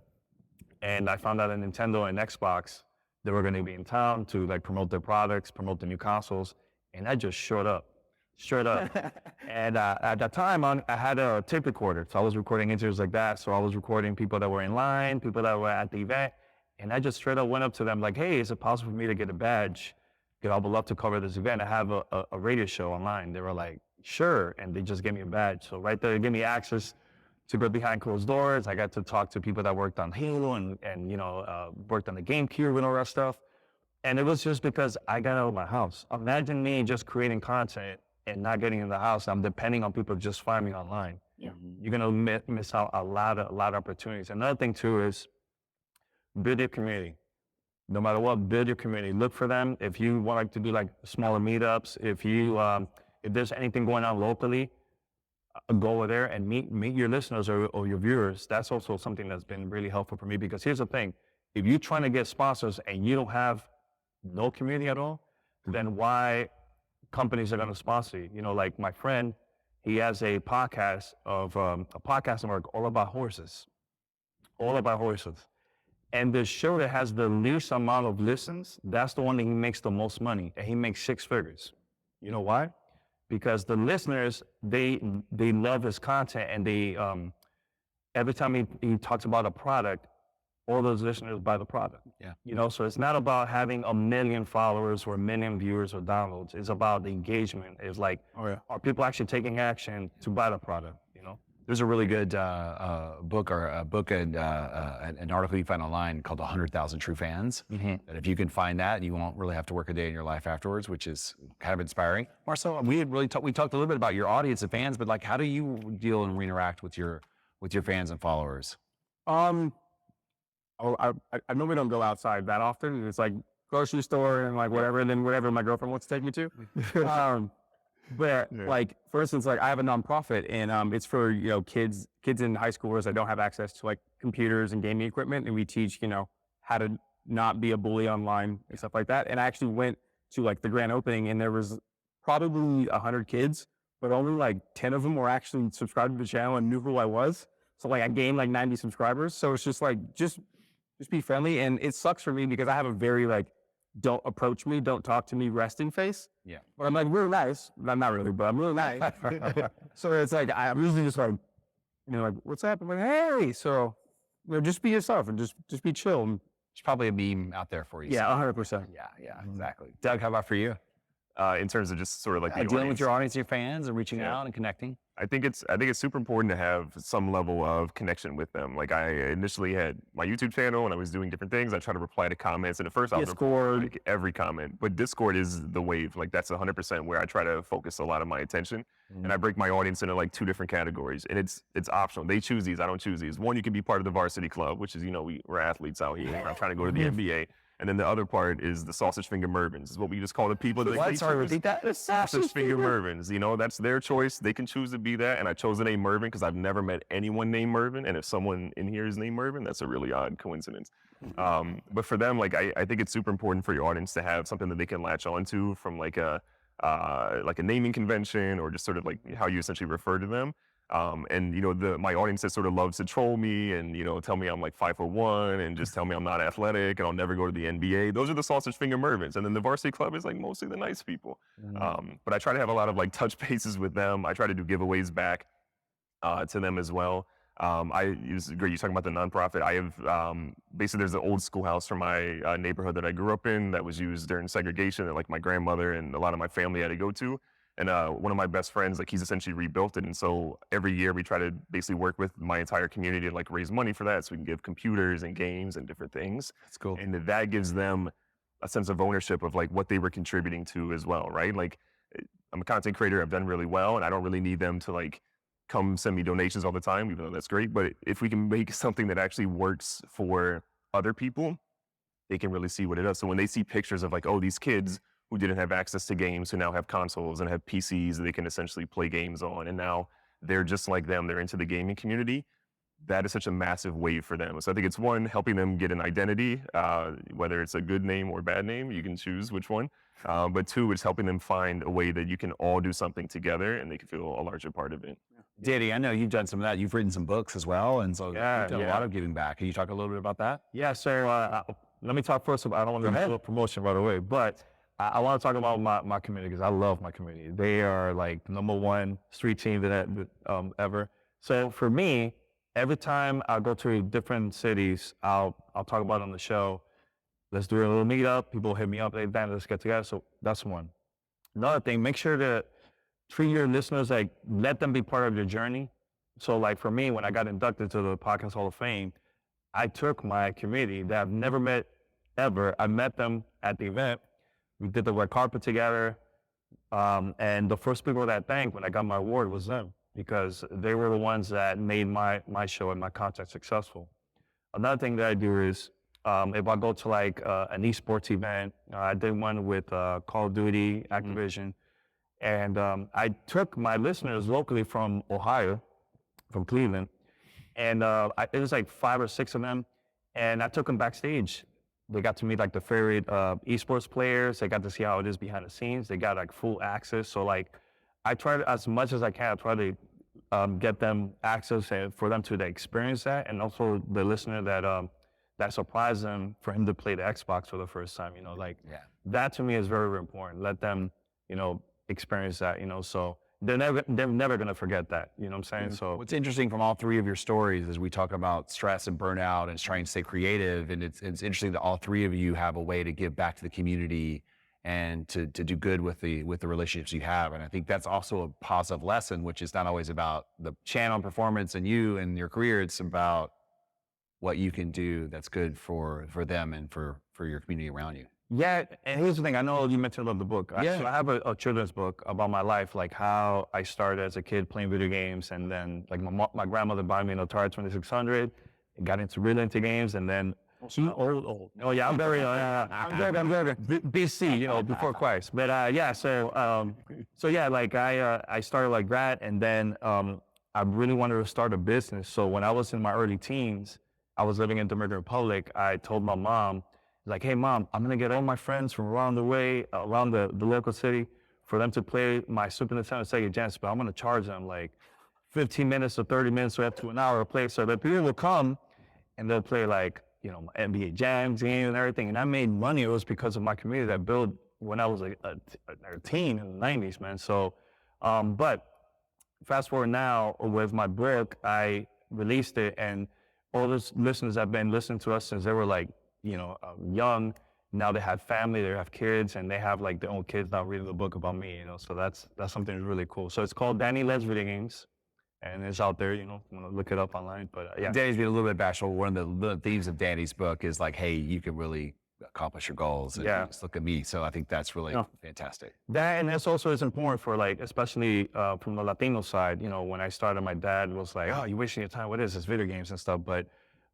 and I found out that Nintendo and Xbox, they were going to be in town to like promote their products, promote the new consoles, and I just showed up. And at that time, I had a tape recorder, so I was recording interviews like that. So I was recording people that were in line, people that were at the event, and I just straight up went up to them like, "Hey, is it possible for me to get a badge? Because I would love to cover this event. I have a radio show online." They were like, "Sure," and they just gave me a badge. So right there, it gave me access to go behind closed doors. I got to talk to people that worked on Halo and you know worked on the GameCube and all that stuff. And it was just because I got out of my house. Imagine me just creating content and not getting in the house. I'm depending on people just find me online. Yeah. You're gonna miss out a lot of opportunities. Another thing too is build your community. No matter what, build your community. Look for them. If you want to do like smaller meetups, if there's anything going on locally, go over there and meet your listeners or your viewers. That's also something that's been really helpful for me because here's the thing: if you're trying to get sponsors and you don't have no community at all, then why companies are going to sponsor you? You know, like my friend, he has a podcast network all about horses. And the show that has the least amount of listens, that's the one that he makes the most money, and he makes 6 figures. You know why? Because the listeners, they love his content, and they every time he talks about a product, all those listeners buy the product. Yeah. You know, so it's not about having 1 million followers or 1 million viewers or downloads. It's about the engagement. It's like, are people actually taking action to buy the product? You know, there's a really good book and an article you find online called 100,000 True Fans. Mm-hmm. That if you can find that, you won't really have to work a day in your life afterwards, which is kind of inspiring. Marcel, we talked a little bit about your audience and fans, but like, how do you deal and interact with your fans and followers? I normally don't go outside that often. It's like grocery store and like whatever, and then whatever my girlfriend wants to take me to. But like, for instance, like I have a nonprofit and it's for, you know, kids in high schoolers that don't have access to like computers and gaming equipment. And we teach, you know, how to not be a bully online and stuff like that. And I actually went to like the grand opening, and there was probably 100 kids, but only like 10 of them were actually subscribed to the channel and knew who I was. So like I gained like 90 subscribers. So it's just like, just be friendly. And it sucks for me because I have a very like, don't approach me, don't talk to me resting face. Yeah. But I'm like real nice. I'm not really, but I'm really nice. So it's like, I'm usually just like, like, what's up? I'm like, hey. So just be yourself and just be chill. There's probably a meme out there for you. Yeah, 100%. Yeah, exactly. Doug, how about for you? In terms of just sort of like the Dealing audience. with your audience, your fans, and reaching out and connecting. I think it's super important to have some level of connection with them. Like I initially had my YouTube channel and I was doing different things. I tried to reply to comments, and at first I was Discord. like every comment. But Discord is the wave. Like that's 100% where I try to focus a lot of my attention. And I break my audience into like 2 different categories, and it's optional. They choose these. I don't choose these. One, you can be part of the varsity club, which is we're athletes out here. I'm trying to go to the NBA. And then the other part is the sausage finger Mervins, is what we just call the people that What? Sorry, repeat that. the sausage finger Mervins. That's their choice. They can choose to be that. And I chose the name Mervin because I've never met anyone named Mervin. And if someone in here is named Mervin, that's a really odd coincidence. But for them, like I think it's super important for your audience to have something that they can latch onto from like a naming convention, or just sort of like how you essentially refer to them. And my audience that sort of loves to troll me and tell me I'm like 5'1" and just tell me I'm not athletic and I'll never go to the NBA. Those are the sausage finger Mervins. And then the varsity club is like mostly the nice people. But I try to have a lot of like touch bases with them. I try to do giveaways back to them as well. It's great you're talking about the nonprofit. I have basically there's an old schoolhouse from my neighborhood that I grew up in that was used during segregation that like my grandmother and a lot of my family had to go to. And one of my best friends, like he's essentially rebuilt it. And so every year we try to basically work with my entire community to like raise money for that, so we can give computers and games and different things. That's cool. And that gives them a sense of ownership of like what they were contributing to as well, right? Like I'm a content creator, I've done really well, and I don't really need them to like come send me donations all the time, even though that's great. But if we can make something that actually works for other people, they can really see what it does. So when they see pictures of like, oh, these kids who didn't have access to games, who now have consoles and have PCs that they can essentially play games on, and now they're just like them, they're into the gaming community, that is such a massive wave for them. So I think it's one, helping them get an identity, whether it's a good name or bad name, you can choose which one. But 2, it's helping them find a way that you can all do something together and they can feel a larger part of it. Diddy, I know you've done some of that. You've written some books as well, and so you've done a lot of giving back. Can you talk a little bit about that? Yeah, so let me talk first about, I don't want to do a promotion right away, but I want to talk about my community because I love my community. They are like #1 street team that ever. So for me, every time I go to different cities, I'll talk about it on the show. Let's do a little meetup. People hit me up, hey, Dan, let's get together. So that's one. Another thing, make sure to treat your listeners, like let them be part of your journey. So like for me, when I got inducted to the Podcast Hall of Fame, I took my community that I've never met ever. I met them at the event. We did the red carpet together. And the first people that I thanked when I got my award was them, because they were the ones that made my show and my content successful. Another thing that I do is if I go to like an esports event, I did one with Call of Duty, Activision, and I took my listeners locally from Ohio, from Cleveland, and it was like 5 or 6 of them, and I took them backstage. They got to meet like the favorite esports players. They got to see how it is behind the scenes. They got like full access. So like, I try to, as much as I can, I try to get them access and for them to experience that, and also the listener that surprised them for him to play the Xbox for the first time. That to me is very, very important. Let them, experience that. So they're never gonna forget that. You know what I'm saying? So What's interesting from all 3 of your stories is we talk about stress and burnout and trying to stay creative, and it's interesting that all 3 of you have a way to give back to the community and to do good with the relationships you have. And I think that's also a positive lesson, which is not always about the channel and performance and you and your career. It's about what you can do that's good for them and for your community around you. yeah, and here's the thing. I know you mentioned the book. Yeah. So I have a children's book about my life, like how I started as a kid playing video games, and then like my grandmother bought me an Atari 2600, and got really into games, and then old. Oh yeah, I'm very BC, before Christ. But so yeah, like I started like that, and then I really wanted to start a business. So when I was in my early teens, I was living in Dominican Republic. I told my mom, Like, hey, mom, I'm going to get all my friends from around the way, around the local city for them to play my Super Nintendo Sega Genesis, but I'm going to charge them like 15 minutes or 30 minutes or up to an hour to play. So the people will come and they'll play like, you know, NBA Jams game and everything. And I made money. It was because of my community that built when I was a teen in the 90s, man. So, but fast forward now with my book, I released it, and all those listeners have been listening to us since they were like, you know, young. Now they have family, they have kids, and they have like their own kids now reading the book about me, you know. So that's something that's really cool. So it's called Danny Let's Video Games, and it's out there, you know, I'm gonna look it up online. But yeah, Danny's being a little bit bashful. One of the themes of Danny's book is like, hey, you can really accomplish your goals. And Yeah. just look at me. So I think that's really Yeah. fantastic. that, and that's also is important for like, especially from the Latino side. You know, when I started, my dad was like, "Oh, you're wasting your time. What is this, video games and stuff?" But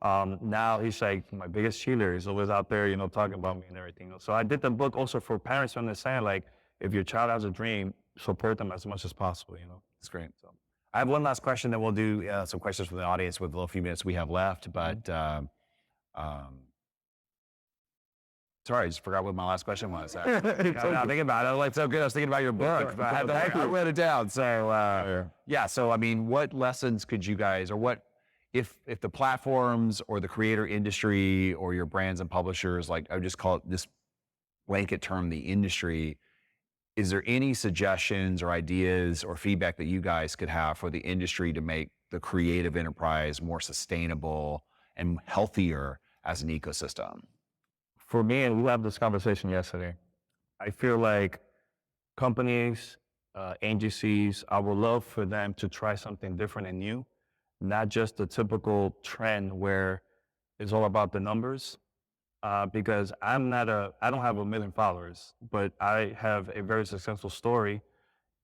now he's like my biggest cheerleader. He's always out there, you know, talking about me and everything. You know? So I did the book also for parents to understand, like, if your child has a dream, support them as much as possible. You know, That's great. So I have one last question, then we'll do some questions from the audience with the little few minutes we have left. But sorry, I just forgot what my last question was. Now thinking about it, I was like, so good. I was thinking about your book. But I wrote it down. So yeah. So I mean, what lessons could you guys, or what if the platforms or the creator industry or your brands and publishers, like I would just call it this blanket term, the industry, is there any suggestions or ideas or feedback that you guys could have for the industry to make the creative enterprise more sustainable and healthier as an ecosystem? for me, and we had this conversation yesterday, I feel like companies, agencies, I would love for them to try something different and new, not just the typical trend where it's all about the numbers. Because I don't have 1 million followers, but I have a very successful story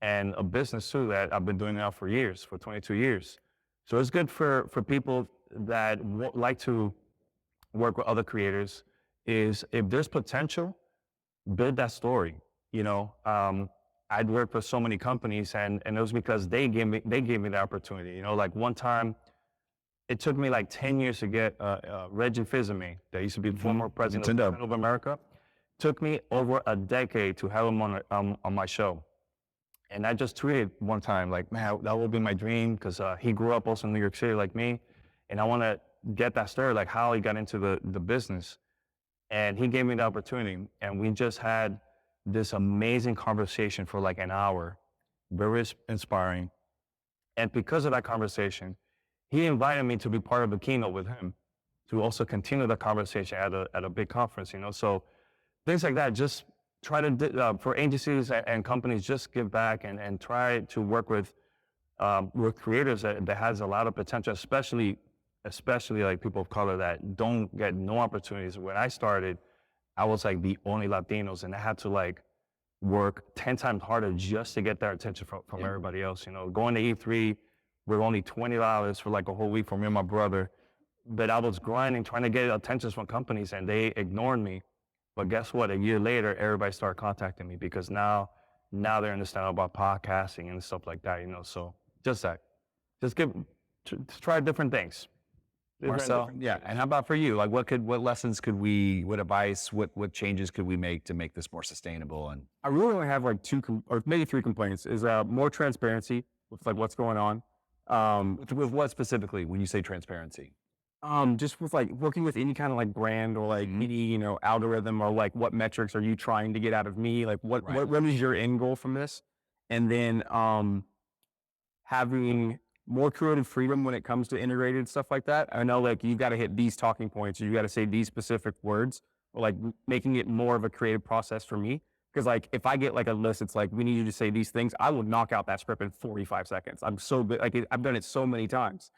and a business too that I've been doing now for years, for 22 years. So it's good for people that like to work with other creators, is if there's potential, build that story. You know, I'd worked for so many companies, and it was because they gave me the opportunity. You know, like one time, it took me like 10 years to get Reggie Fils-Aimé, that used to be the former president of America. Took me over a decade to have him on my show. And I just tweeted one time, like, man, that would be my dream, because he grew up also in New York City like me, and I want to get that story, like how he got into the business. And he gave me the opportunity, and we just had this amazing conversation for like an hour, very inspiring. And because of that conversation, he invited me to be part of the keynote with him, to also continue the conversation at a big conference, you know? So things like that, just try to, for agencies and companies, just give back and try to work with creators that has a lot of potential, especially like people of color that don't get no opportunities. When I started, I was like the only Latinos, and I had to like work 10 times harder just to get their attention from everybody else. You know, going to E3, we're only $20 for like a whole week for me and my brother. But I was grinding, trying to get attention from companies, and they ignored me. But guess what? A year later, everybody started contacting me, because now they understand about podcasting and stuff like that, you know? So just try different things. Marcel, yeah. And how about for you? Like, what lessons could what advice, what changes could we make to make this more sustainable? And I really only have like or maybe 3 complaints. Is more transparency with like what's going on. with what specifically when you say transparency? Just with like working with any kind of like brand or like any, algorithm, or like what metrics are you trying to get out of me? Like what is your end goal from this? And then having more creative freedom when it comes to integrated stuff like that. I know like you got to hit these talking points, or you got to say these specific words, or like making it more of a creative process for me. Because like if I get like a list, it's like, we need you to say these things, I will knock out that script in 45 seconds. I'm so good. Like I've done it so many times.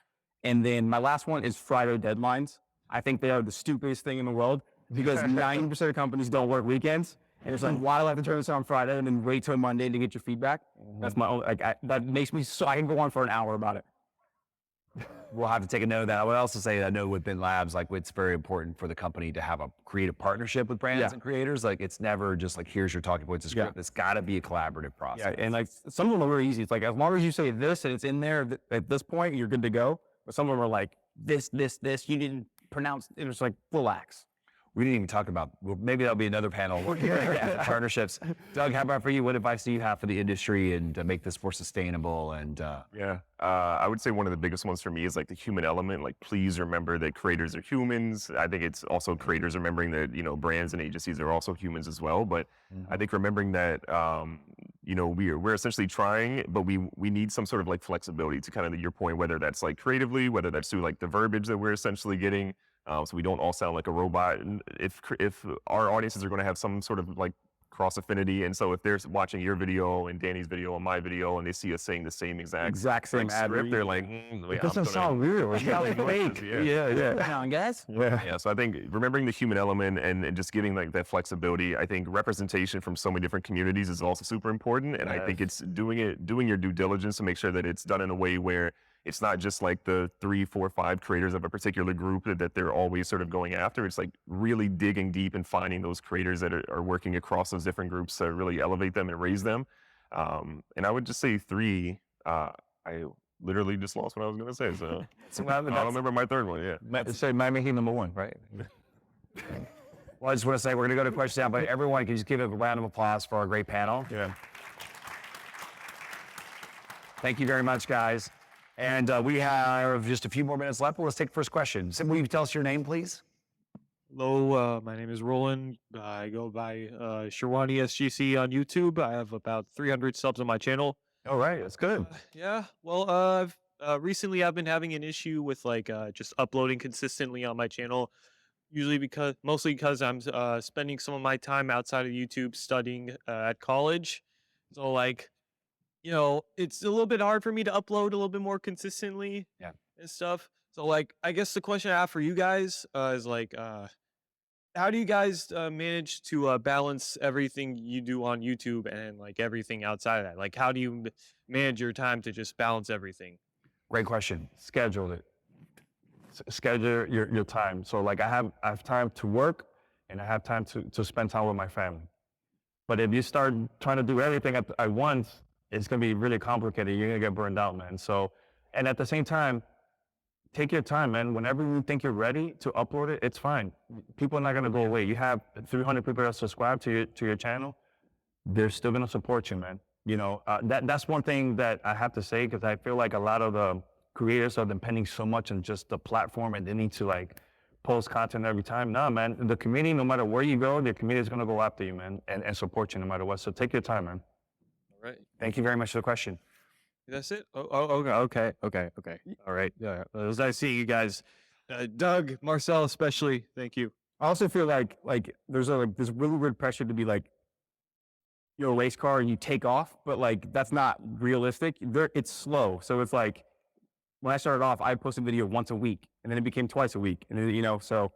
And then my last one is Friday deadlines. I think they are the stupidest thing in the world, because 90% of companies don't work weekends. And it's like, why do I have to turn this on Friday and then wait till Monday to get your feedback? That's my own, that makes me so, I can go on for an hour about it. We'll have to take a note of that. I would also say that I know within Labs, like it's very important for the company to have a creative partnership with brands and creators. Like it's never just like, here's your talking points, a script. It's got to be a collaborative process. Yeah, and like some of them are very easy. It's like, as long as you say this and it's in there at this point, you're good to go. But some of them are like, this, you didn't pronounce, it was like, relax. We didn't even talk about, well, maybe that'll be another panel. Partnerships. Doug, how about for you? What advice do you have for the industry and to make this more sustainable? And I would say one of the biggest ones for me is like the human element. Like, please remember that creators are humans. I think it's also creators remembering that, you know, brands and agencies are also humans as well. But I think remembering that, you know, we're essentially trying, but we need some sort of like flexibility to kind of your point, whether that's like creatively, whether that's through like the verbiage that we're essentially getting. So we don't all sound like a robot. And if our audiences are going to have some sort of like cross affinity, and so if they're watching your video and Danny's video and my video, and they see us saying the same exact same like, ad script, read. they're like, It doesn't sound real. It sounds fake. Yeah. come on, guys. Yeah, so I think remembering the human element and just giving like that flexibility. I think representation from so many different communities is also super important, and I think it's doing your due diligence to make sure that it's done in a way where it's not just like the 3, 4, 5 creators of a particular group that they're always sort of going after. It's like really digging deep and finding those creators that are working across those different groups to really elevate them and raise them. And I would just say 3, I literally just lost what I was going to say. So I don't remember my third one. Yeah. Say Miami Heat number 1, right? Well, I just want to say we're going to go to questions now, but everyone can just give a round of applause for our great panel. Yeah. Thank you very much, guys. And we have just a few more minutes left, but let's take the first question. So will you tell us your name, please? Hello, my name is Roland. I go by Sherwani SGC on YouTube. I have about 300 subs on my channel. All right, that's good. Recently I've been having an issue with like just uploading consistently on my channel. Mostly because I'm spending some of my time outside of YouTube studying at college. So like, you know, it's a little bit hard for me to upload a little bit more consistently. Yeah. And stuff. So like, I guess the question I have for you guys is like, how do you guys manage to balance everything you do on YouTube and like everything outside of that? Like, how do you manage your time to just balance everything? Great question. Schedule it. Schedule your time. So like I have time to work and I have time to spend time with my family. But if you start trying to do everything at once, it's going to be really complicated. You're going to get burned out, man. So, and at the same time, take your time, man. Whenever you think you're ready to upload it, it's fine. People are not going to go away. You have 300 people that subscribe to your channel. They're still going to support you, man. You know, that's one thing that I have to say, because I feel like a lot of the creators are depending so much on just the platform and they need to like post content every time. Nah, man, the community, no matter where you go, the community is going to go after you, man, and support you no matter what. So take your time, man. All right. Thank you very much for the question. That's it? Okay. All right. Yeah. It was nice seeing you guys. Doug, Marcel especially. Thank you. I also feel like there's this really weird pressure to be like, you're a race car and you take off, but like that's not realistic. It's slow. So it's like when I started off, I posted a video once a week, and then it became twice a week, and then, you know, so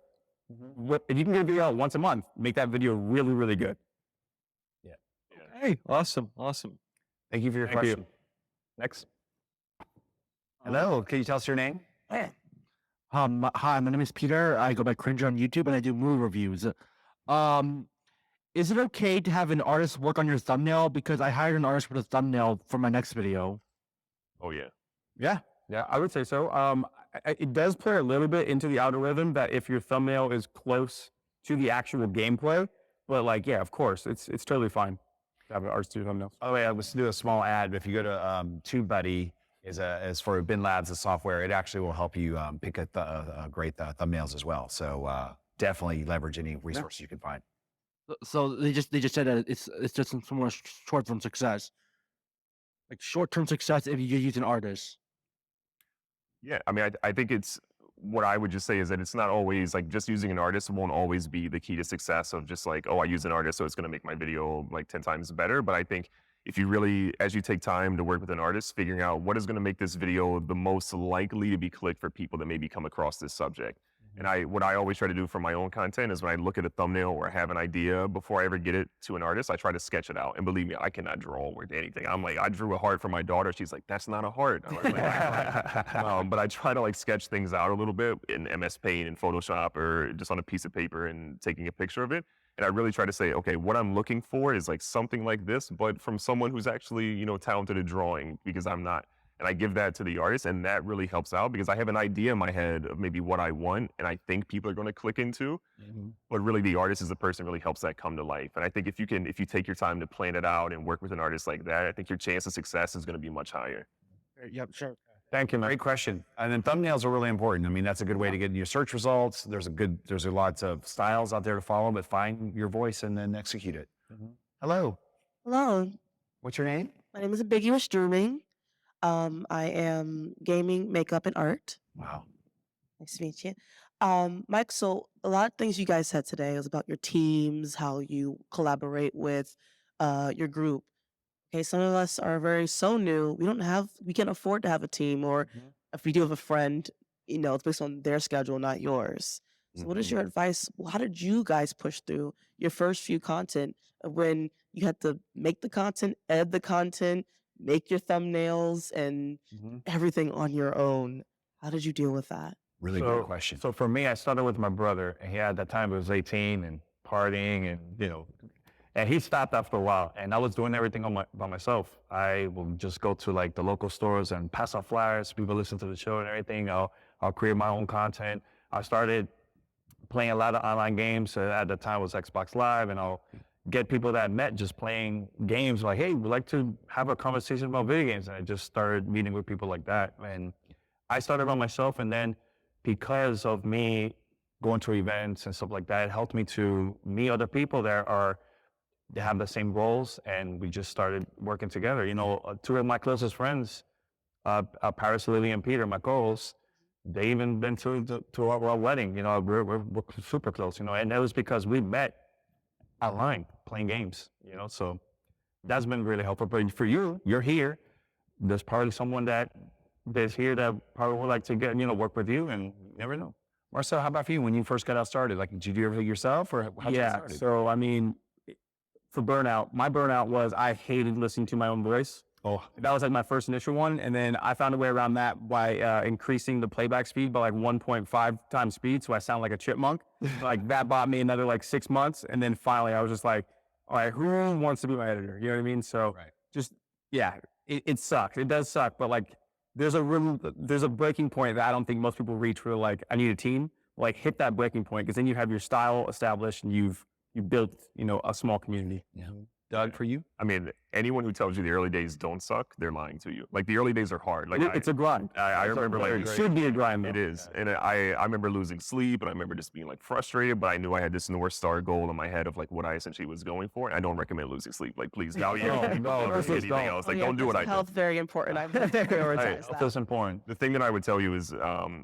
if you can get a video out once a month, make that video really, really good. Yeah. Hey, awesome. Thank you for your question. Next. Hello, can you tell us your name? Hi, my name is Peter. I go by Cringe on YouTube and I do movie reviews. Is it okay to have an artist work on your thumbnail? Because I hired an artist for the thumbnail for my next video. Oh yeah. Yeah, I would say so. It does play a little bit into the algorithm that if your thumbnail is close to the actual gameplay, but like, yeah, of course, it's totally fine to have an artist do thumbnails. Oh yeah, let's do a small ad. If you go to TubeBuddy, is for Bin Labs, the software, it actually will help you pick a great thumbnails as well. So definitely leverage any resources you can find. So they just said that it's just some more short-term success. Like short-term success if you use an artist. Yeah, I mean, I think it's what I would just say is that it's not always like just using an artist won't always be the key to success of just like, oh, I use an artist, so it's going to make my video like 10 times better. But I think if you really, as you take time to work with an artist, figuring out what is going to make this video the most likely to be clicked for people that maybe come across this subject. And what I always try to do for my own content is when I look at a thumbnail or have an idea, before I ever get it to an artist, I try to sketch it out. And believe me, I cannot draw with anything. I'm like, I drew a heart for my daughter. She's like, that's not a heart. I'm like, but I try to like sketch things out a little bit in MS Paint and Photoshop or just on a piece of paper and taking a picture of it. And I really try to say, okay, what I'm looking for is like something like this, but from someone who's actually, you know, talented at drawing, because I'm not. And I give that to the artist, and that really helps out because I have an idea in my head of maybe what I want, and I think people are going to click into. But really, the artist is the person who really helps that come to life. And I think if you take your time to plan it out and work with an artist like that, I think your chance of success is going to be much higher. Yep, sure. Thank you, man. Great question. And then thumbnails are really important. I mean, that's a good way to get in your search results. There's a lots of styles out there to follow, but find your voice and then execute it. Hello. Hello, What's your name? my name is Ambiguous Dreaming. I am gaming, makeup, and art. Wow. Nice to meet you. Mike, so a lot of things you guys said today was about your teams, how you collaborate with your group. Okay, some of us are so new. We can't afford to have a team, or if we do have a friend, it's based on their schedule, not yours. So what is your advice? How did you guys push through your first few content when you had to make the content, edit the content, make your thumbnails and everything on your own? How did you deal with that? Really good question. So for me, I started with my brother, and he had that time he was 18 and partying, and and he stopped after a while, and I was doing everything by myself. I will just go to like the local stores and pass out flyers. People listen to the show and everything. I'll create my own content. I started playing a lot of online games. At the time it was Xbox Live, and I'll get people that I met just playing games like, hey, we'd like to have a conversation about video games. And I just started meeting with people like that. And I started by myself, and then because of me going to events and stuff like that, it helped me to meet other people they have the same roles, and we just started working together. Two of my closest friends, Paris, Lily, and Peter, my co-hosts, they even been to our wedding. We're super close. And that was because we met online playing games. So that's been really helpful. But for you, you're here. There's probably someone that is here that probably would like to get work with you, and you never know. Marcel, how about for you? When you first got out started, like, did you do everything yourself, or how'd you get started? So I mean, for Burnout, my Burnout was I hated listening to my own voice. Oh, That was like my first initial one, and then I found a way around that by increasing the playback speed by like 1.5 times speed, so I sound like a chipmunk. Like that bought me another like 6 months, and then finally I was just like, all right, who wants to be my editor? You know what I mean? So it sucks. It does suck, but like there's a breaking point that I don't think most people reach where like I need a team. Like hit that breaking point, because then you have your style established and you built a small community. yeah. Doug, for you? I mean, anyone who tells you the early days don't suck, they're lying to you. Like the early days are hard. Like It's a grind. I remember like It should be a grind. it is, and I remember losing sleep, and I remember just being like frustrated. But I knew I had this North Star goal in my head of like what I essentially was going for. And I don't recommend losing sleep. Like please, No, don't do anything don't. else. Like don't do what I Health did. very important. I prioritize that. That's important. The thing that I would tell you is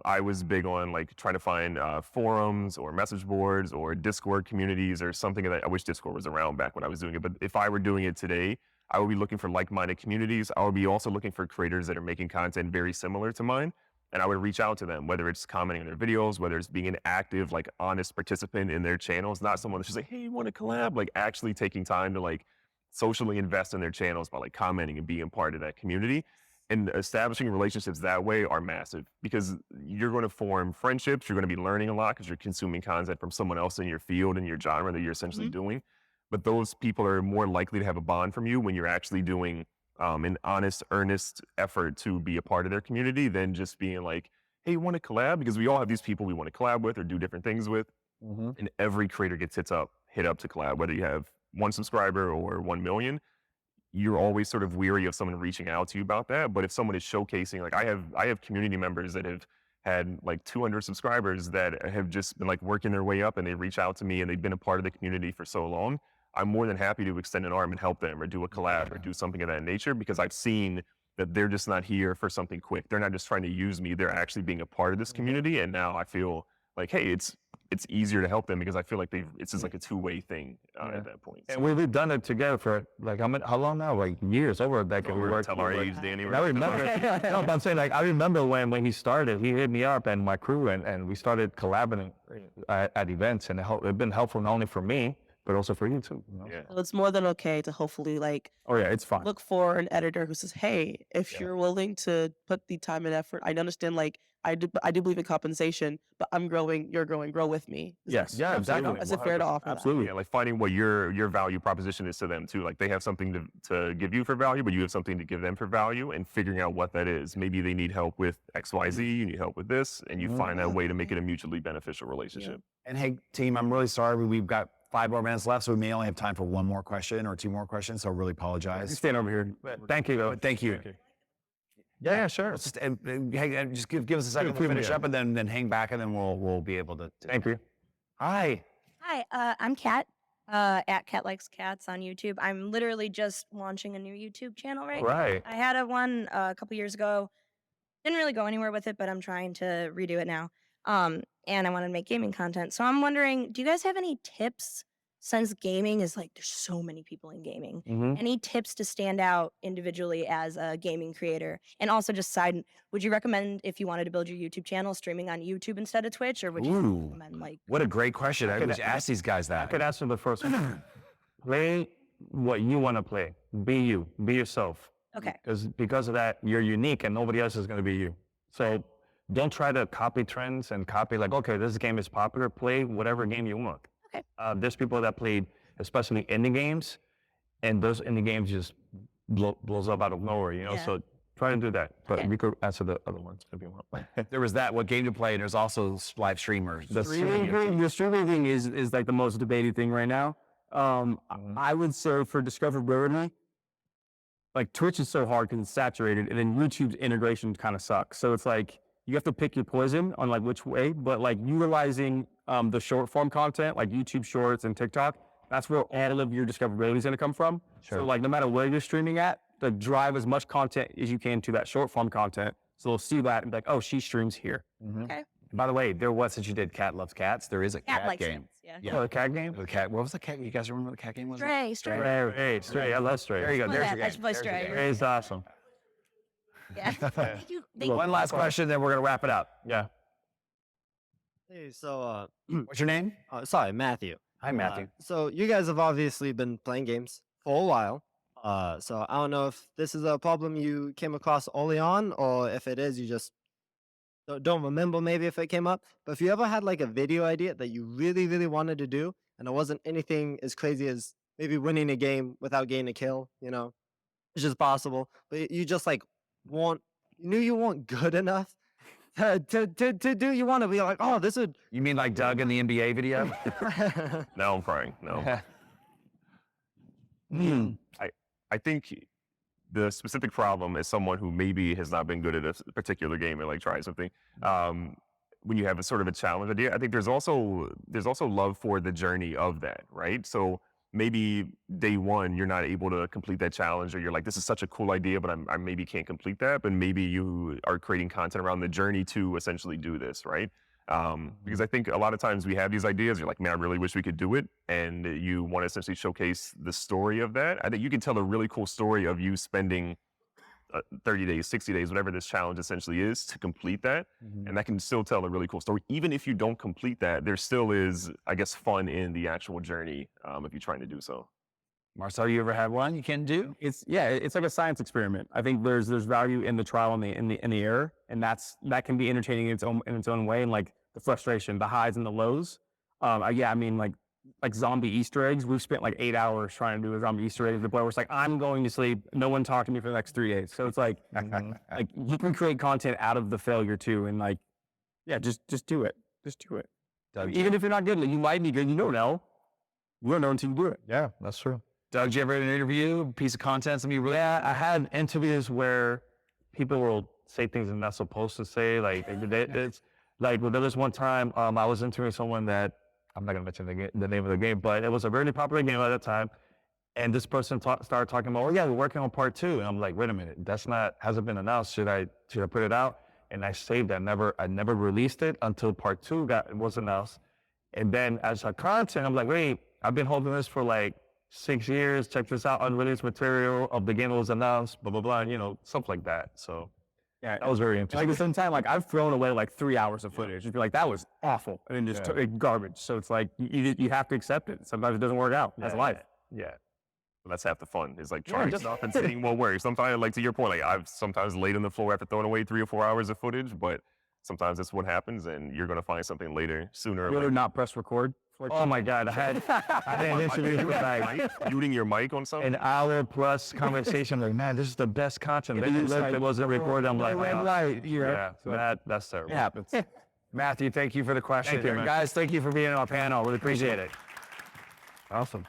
I was big on like trying to find forums or message boards or Discord communities or something that I wish Discord was around back when I was doing it. But if I were doing it today, I would be looking for like-minded communities. I would be also looking for creators that are making content very similar to mine. And I would reach out to them, whether it's commenting on their videos, whether it's being an active, like honest participant in their channels, not someone that's just like, hey, you want to collab? Like actually taking time to like socially invest in their channels by like commenting and being part of that community. And establishing relationships that way are massive, because you're going to form friendships. You're going to be learning a lot because you're consuming content from someone else in your field and your genre that you're essentially doing. But those people are more likely to have a bond from you when you're actually doing an honest, earnest effort to be a part of their community than just being like, hey, you want to collab? Because we all have these people we want to collab with or do different things with. And every creator gets hit up to collab, whether you have 1 subscriber or 1 million. You're always sort of weary of someone reaching out to you about that. But if someone is showcasing, like I have community members that have had like 200 subscribers that have just been like working their way up, and they reach out to me and they've been a part of the community for so long. I'm more than happy to extend an arm and help them or do a collab or do something of that nature, because I've seen that they're just not here for something quick. They're not just trying to use me. They're actually being a part of this community. And now I feel like, hey, it's easier to help them because I feel like it's just like a two-way thing at that point. And we've done it together for like how long now? Like years, over a decade. We worked tell our age, Danny. And I remember. No, but I'm saying like I remember when he started. He hit me up and my crew, and we started collaborating at events, and it's been helpful not only for me but also for you too. You know? Yeah. So it's more than okay to hopefully like Oh yeah, it's fine. look for an editor who says, "Hey, if you're willing to put the time and effort, I understand. Like, I do believe in compensation, but I'm growing, you're growing, grow with me." Yes. Yeah, exactly. Is it fair to 100%. offer that? Absolutely. Yeah, like finding what your value proposition is to them too. Like they have something to give you for value, but you have something to give them for value, and figuring out what that is. Maybe they need help with XYZ, you need help with this, and you find that way to make it a mutually beneficial relationship. And hey, team, I'm really sorry. We've got 5 more minutes left, so we may only have time for 1 more question or 2 more questions. So I really You apologize. stand over here. Thank you. But thank you. Yeah, sure. Let's just just give us a second. Few We'll finish minutes. up and then hang back, and then we'll be able to. Thank you. Hi. Hi, I'm Kat, at Kat Likes Cats on YouTube. I'm literally just launching a new YouTube channel right now. Right. I had one a couple years ago. Didn't really go anywhere with it, but I'm trying to redo it now. And I want to make gaming content. So I'm wondering, do you guys have any tips since gaming is like there's so many people in gaming? Any tips to stand out individually as a gaming creator? And also just would you recommend if you wanted to build your YouTube channel streaming on YouTube instead of Twitch, or would you Ooh. recommend like What a great question. I could- would ask these guys I that. could answer the first one. Play what you want to play. Be you. Be yourself. okay. Because of that, you're unique and nobody else is going to be you. So don't try to copy trends and copy like, okay, this game is popular. Play whatever game you want. Okay. There's people that played, especially indie games, and those indie games just blows up out of nowhere, you know? Yeah. So try to do that. But Okay. we could answer the other ones if you want. There was that. What game to play? And there's also live streamers. The streaming thing is like the most debated thing right now. I would say for discoverability, like Twitch is so hard because it's saturated, and then YouTube's integration kind of sucks. So it's like you have to pick your poison on like which way, but like utilizing the short form content like YouTube Shorts and TikTok, that's where all of your discoverability is going to come from. Sure. So like no matter where you're streaming at, to drive as much content as you can to that short form content. So they'll see that and be like, oh, she streams here. Okay. By the way, there was, since you did Cat Loves Cats, there is a Cat cat likes game. cats, yeah. Oh, the cat game? The cat. What was the cat? You guys remember what the cat game was? Stray. Stray. I love Stray. There you go. Oh, There's yeah, your I game. should play There's your Stray. game. Stray is awesome. Yeah. One last question, then we're gonna wrap it up. Yeah. Hey, so What's your name? sorry, Matthew. Hi, Matthew. So you guys have obviously been playing games for a while. So I don't know if this is a problem you came across early on, or if it is, you just don't remember maybe if it came up. But if you ever had like a video idea that you really, really wanted to do, and it wasn't anything as crazy as maybe winning a game without getting a kill, you know, it's just possible. But you just like you knew you weren't good enough to do. You want to be like, oh, this would. You mean like Doug in the NBA video? Now I'm crying. No. I think the specific problem is someone who maybe has not been good at a particular game and like try something. When you have a sort of a challenge idea, I think there's also love for the journey of that, right? So maybe day one you're not able to complete that challenge, or you're like, this is such a cool idea, but I maybe can't complete that. But maybe you are creating content around the journey to essentially do this, right? Because I think a lot of times we have these ideas, you're like, man, I really wish we could do it. And you want to essentially showcase the story of that. I think you can tell a really cool story of you spending 30 days, 60 days, whatever this challenge essentially is, to complete that. And that can still tell a really cool story. Even if you don't complete that, there still is, I guess, fun in the actual journey if you're trying to do so. Marcel, you ever had one you can do? It's like a science experiment. I think there's value in the trial and the error, and that can be entertaining in its own way, and like the frustration, the highs and the lows. I mean like zombie Easter eggs. We've spent like 8 hours trying to do a zombie Easter egg to the point where it's like, I'm going to sleep. No one talk to me for the next 3 days. So it's like, like you can create content out of the failure too, and like, yeah, just do it. Just do it. Doug, Even if you're not good, like, you might be good. You don't know. You don't know until you do it. Yeah, that's true. Doug, did you ever have an interview, a piece of content, something you really? Yeah, I had interviews where people will say things they're not supposed to say. Like it's like, well, there was one time I was interviewing someone that I'm not gonna mention the name of the game, but it was a very popular game at that time. And this person started talking about, oh yeah, we're working on part 2. And I'm like, wait a minute, hasn't been announced. Should I put it out? And I saved it. I never released it until part 2 was announced. And then as a content, I'm like, wait, I've been holding this for like 6 years. Check this out, unreleased material of the game that was announced, blah, blah, blah, you know, stuff like that. So Yeah, That was very like interesting. at the same time, like I've thrown away like 3 hours of footage and be like, that was awful, and then just took it garbage. So it's like you have to accept it. Sometimes it doesn't work out. That's life. Yeah. But that's half the fun. Is like trying stuff and seeing what works. Sometimes, like to your point, like I've sometimes laid on the floor after throwing away 3 or 4 hours of footage, but sometimes that's what happens, and you're gonna find something later, sooner or You later. ever not press record? Oh my God, I had an interview with like Muting your mic on something. an hour plus conversation. Like, man, this is the best content. Then you looked, it wasn't recorded. I'm like, right, yeah, so that's terrible. It happens. Matthew, thank you for the question. you, man. Guys, thank you for being on our panel. Really appreciate it. Awesome.